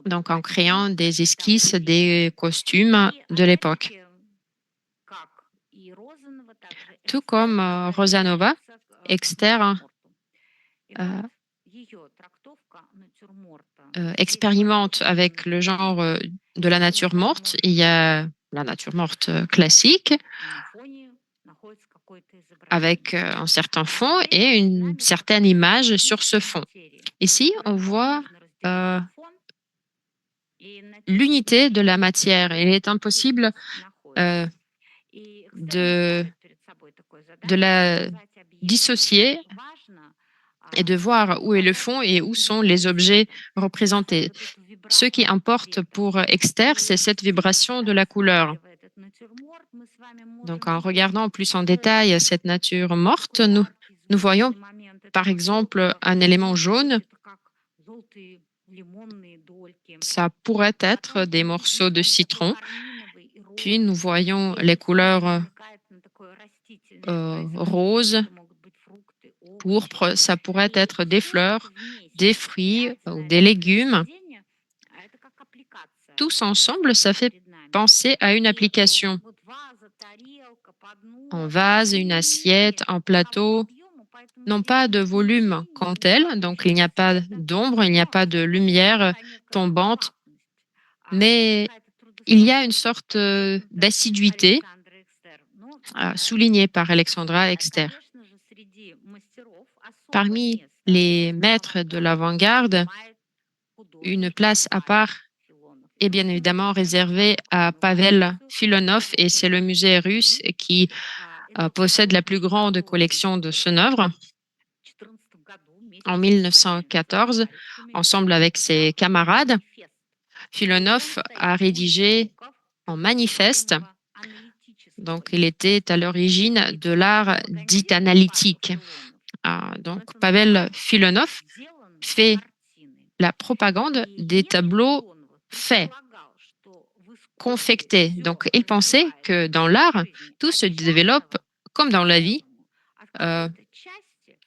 donc en créant des esquisses des costumes de l'époque. Tout comme Rozanova, Exter expérimente avec le genre de la nature morte. Il y a la nature morte classique avec un certain fond et une certaine image sur ce fond. Ici, on voit l'unité de la matière. Il est impossible de la dissocier et de voir où est le fond et où sont les objets représentés. Ce qui importe pour Exter, c'est cette vibration de la couleur. Donc, en regardant plus en détail cette nature morte, nous voyons par exemple un élément jaune. Ça pourrait être des morceaux de citron. Puis, nous voyons les couleurs rose, pourpre. Ça pourrait être des fleurs, des fruits ou des légumes. Tous ensemble, ça fait penser à une application. Un vase, une assiette, un plateau n'ont pas de volume quant elles, donc il n'y a pas d'ombre, il n'y a pas de lumière tombante mais il y a une sorte d'assiduité soulignée par Alexandra Exter. Parmi les maîtres de l'avant-garde, une place à part est bien évidemment réservée à Pavel Filonov et c'est le musée russe qui possède la plus grande collection de son œuvre. En 1914, ensemble avec ses camarades, Filonov a rédigé un manifeste. Donc, il était à l'origine de l'art dit analytique. Donc, Pavel Filonov fait la propagande des tableaux faits, confectés. Donc, il pensait que dans l'art, tout se développe comme dans la vie,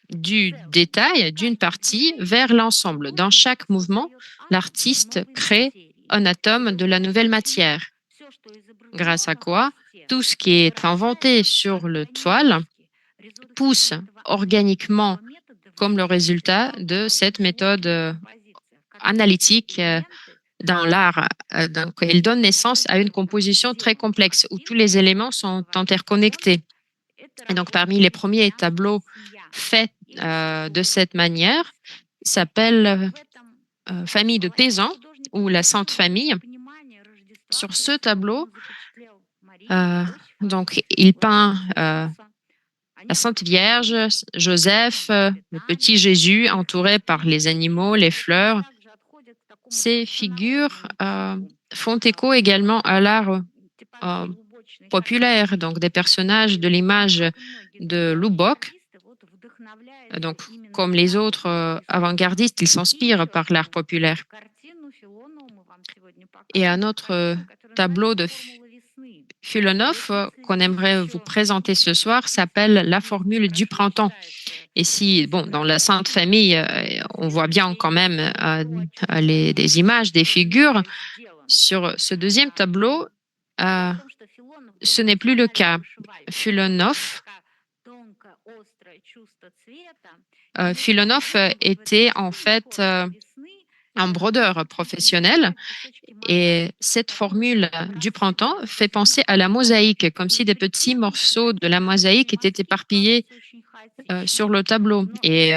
du détail, d'une partie, vers l'ensemble. Dans chaque mouvement, l'artiste crée un atome de la nouvelle matière, grâce à quoi tout ce qui est inventé sur le toile pousse organiquement comme le résultat de cette méthode analytique dans l'art. Donc, il donne naissance à une composition très complexe où tous les éléments sont interconnectés. Et donc, parmi les premiers tableaux faits de cette manière, s'appelle Famille de paysans ou la Sainte Famille. Sur ce tableau, donc, il peint la Sainte Vierge, Joseph, le petit Jésus entouré par les animaux, les fleurs. Ces figures font écho également à l'art populaire, donc des personnages de l'image de Lubbock. Donc, comme les autres avant-gardistes, ils s'inspirent par l'art populaire. Et un autre tableau de Filonov qu'on aimerait vous présenter ce soir s'appelle La formule du printemps. Et si, bon, dans la Sainte Famille, on voit bien quand même des images, des figures, sur ce deuxième tableau, ce n'est plus le cas. Filonov était en fait un brodeur professionnel et cette formule du printemps fait penser à la mosaïque, comme si des petits morceaux de la mosaïque étaient éparpillés sur le tableau. Et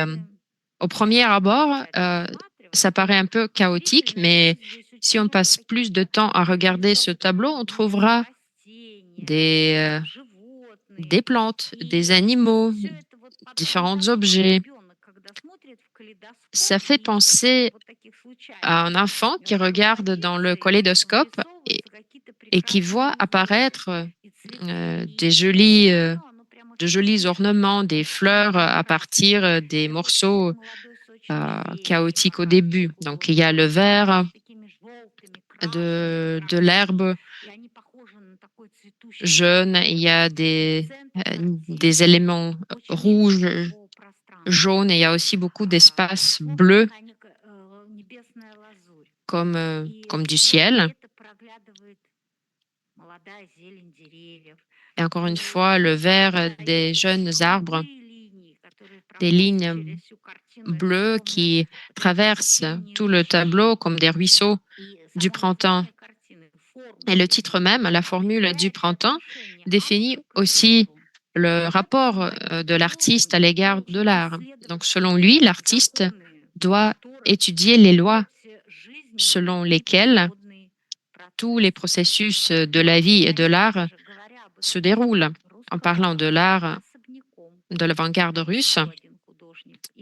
au premier abord, ça paraît un peu chaotique, mais si on passe plus de temps à regarder ce tableau, on trouvera des plantes, des animaux, différents objets. Ça fait penser à un enfant qui regarde dans le kaléidoscope et qui voit apparaître de jolis ornements, des fleurs à partir des morceaux chaotiques au début. Donc, il y a le vert de l'herbe jaune, il y a des éléments rouges, jaunes, et il y a aussi beaucoup d'espace bleu comme du ciel. Et encore une fois, le vert des jeunes arbres, des lignes bleues qui traversent tout le tableau comme des ruisseaux du printemps. Et le titre même, la formule du printemps, définit aussi le rapport de l'artiste à l'égard de l'art. Donc, selon lui, l'artiste doit étudier les lois selon lesquelles tous les processus de la vie et de l'art se déroulent. En parlant de l'art de l'avant-garde russe,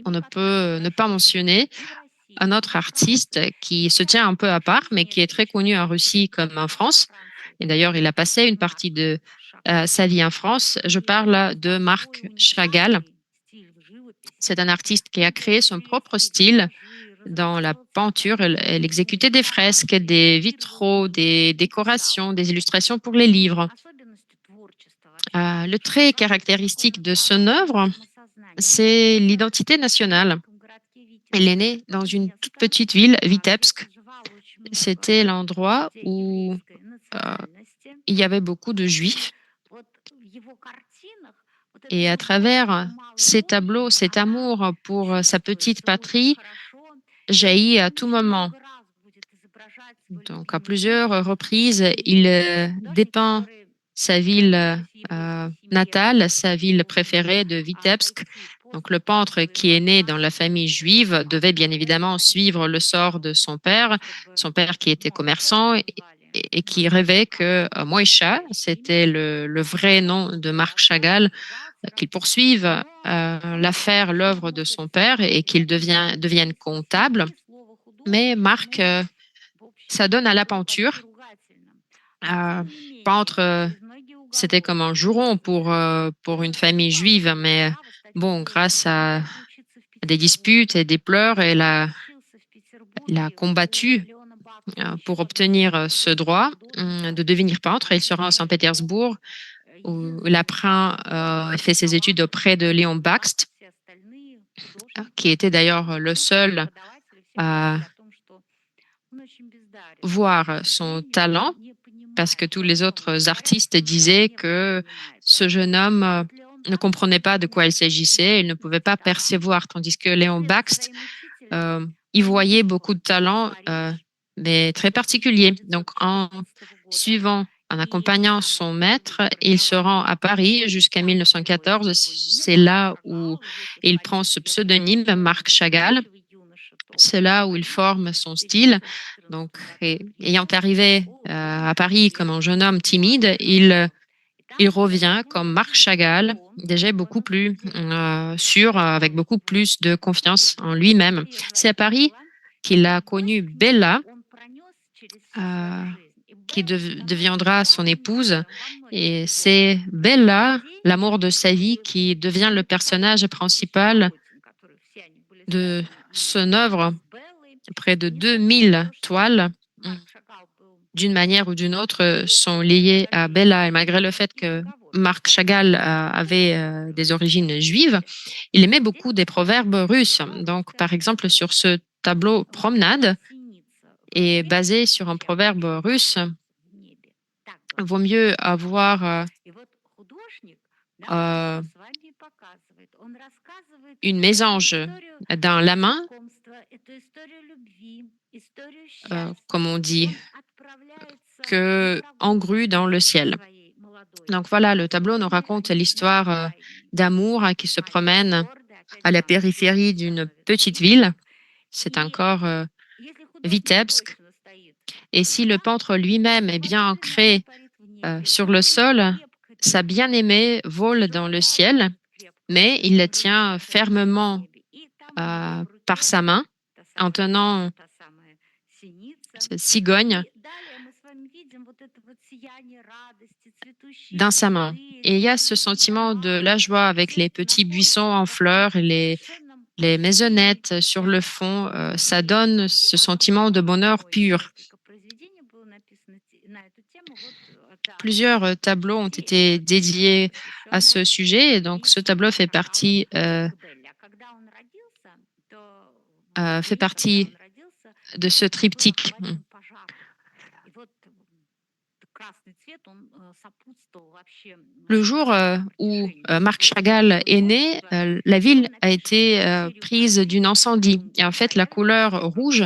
on ne peut ne pas mentionner un autre artiste qui se tient un peu à part, mais qui est très connu en Russie comme en France. Et d'ailleurs, il a passé une partie de sa vie en France. Je parle de Marc Chagall. C'est un artiste qui a créé son propre style dans la peinture. Elle exécutait des fresques, des vitraux, des décorations, des illustrations pour les livres. Le trait caractéristique de son œuvre, c'est l'identité nationale. Elle est née dans une toute petite ville, Vitebsk. C'était l'endroit où il y avait beaucoup de juifs. Et à travers ces tableaux, cet amour pour sa petite patrie jaillit à tout moment. Donc, à plusieurs reprises, il dépeint sa ville natale, sa ville préférée de Vitebsk. Donc, le peintre qui est né dans la famille juive devait bien évidemment suivre le sort de son père qui était commerçant et qui rêvait que Moïse, c'était le vrai nom de Marc Chagall, qu'il poursuive l'affaire, l'œuvre de son père et qu'il devienne comptable. Mais Marc s'adonne à la peinture. Peintre, c'était comme un juron pour une famille juive, mais bon, grâce à des disputes et des pleurs, il a combattu pour obtenir ce droit de devenir peintre. Il se rend à Saint-Pétersbourg où il apprend et fait ses études auprès de Léon Bakst, qui était d'ailleurs le seul à voir son talent, parce que tous les autres artistes disaient que ce jeune homme ne comprenait pas de quoi il s'agissait, il ne pouvait pas percevoir, tandis que Léon Bakst y voyait beaucoup de talent, mais très particulier. Donc, en suivant, en accompagnant son maître, il se rend à Paris jusqu'à 1914. C'est là où il prend ce pseudonyme, Marc Chagall. C'est là où il forme son style. Donc, ayant arrivé à Paris comme un jeune homme timide, il revient comme Marc Chagall, déjà beaucoup plus sûr, avec beaucoup plus de confiance en lui-même. C'est à Paris qu'il a connu Bella, qui deviendra son épouse. Et c'est Bella, l'amour de sa vie, qui devient le personnage principal de son œuvre. Près de 2000 toiles, d'une manière ou d'une autre, sont liées à Bella. Et malgré le fait que Marc Chagall avait des origines juives, il aimait beaucoup des proverbes russes. Donc, par exemple, sur ce tableau Promenade est basé sur un proverbe russe. Vaut mieux avoir une mésange dans la main, comme on dit, que en grue dans le ciel. Donc voilà, le tableau nous raconte l'histoire d'amour qui se promène à la périphérie d'une petite ville. C'est encore Vitebsk. Et si le peintre lui-même est bien ancré sur le sol, sa bien-aimée vole dans le ciel, mais il la tient fermement par sa main en tenant cette cigogne dans sa main. Et il y a ce sentiment de la joie avec les petits buissons en fleurs, les maisonnettes sur le fond. Ça donne ce sentiment de bonheur pur. Plusieurs tableaux ont été dédiés à ce sujet, et donc ce tableau fait partie de ce triptyque. Le jour où Marc Chagall est né, la ville a été prise d'un incendie. Et en fait, la couleur rouge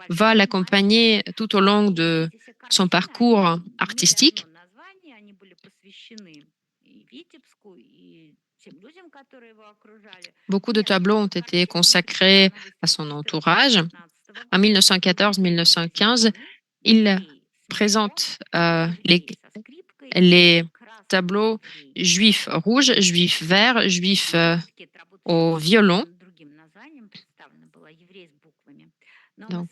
va l'accompagner tout au long de son parcours artistique. Beaucoup de tableaux ont été consacrés à son entourage. En 1914-1915, il présente les tableaux juifs rouges, juifs verts, juifs au violon. Donc,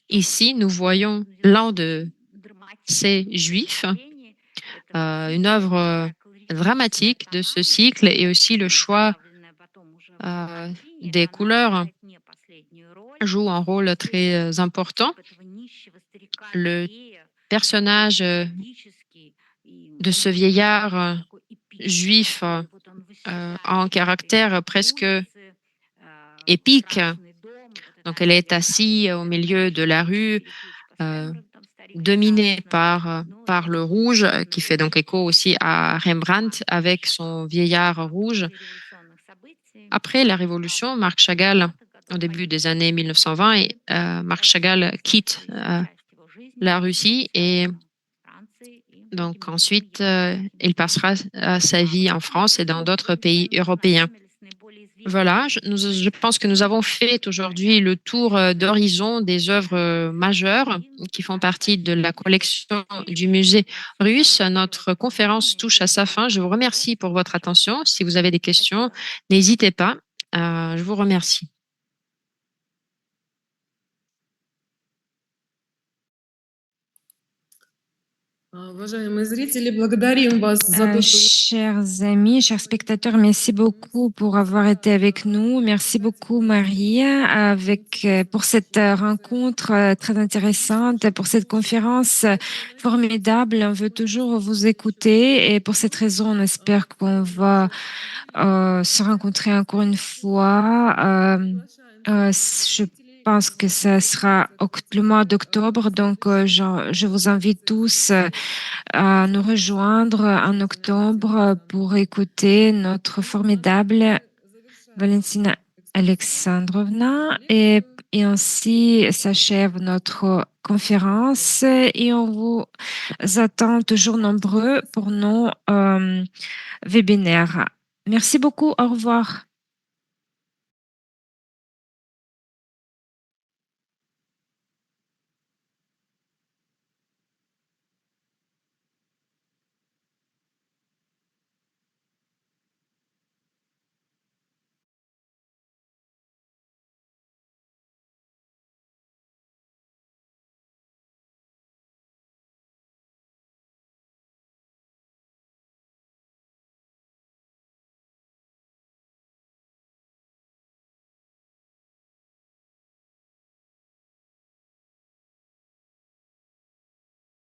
ici, nous voyons l'un de ces juifs, une œuvre dramatique de ce cycle, et aussi le choix des couleurs joue un rôle très important. Le personnage de ce vieillard juif a un caractère presque épique. Donc, elle est assise au milieu de la rue, dominée par le rouge, qui fait donc écho aussi à Rembrandt avec son vieillard rouge. Après la Révolution, Marc Chagall, au début des années 1920, Marc Chagall quitte la Russie et donc ensuite, il passera sa vie en France et dans d'autres pays européens. Voilà, je pense que nous avons fait aujourd'hui le tour d'horizon des œuvres majeures qui font partie de la collection du musée russe. Notre conférence touche à sa fin. Je vous remercie pour votre attention. Si vous avez des questions, n'hésitez pas. Je vous remercie. Chers amis, chers spectateurs, merci beaucoup pour avoir été avec nous. Merci beaucoup, Maria, pour cette rencontre très intéressante, pour cette conférence formidable. On veut toujours vous écouter et pour cette raison, on espère qu'on va se rencontrer encore une fois. Je pense que ça sera le mois d'octobre, donc je vous invite tous à nous rejoindre en octobre pour écouter notre formidable Valentina Alexandrovna et ainsi s'achève notre conférence et on vous attend toujours nombreux pour nos webinaires. Merci beaucoup. Au revoir.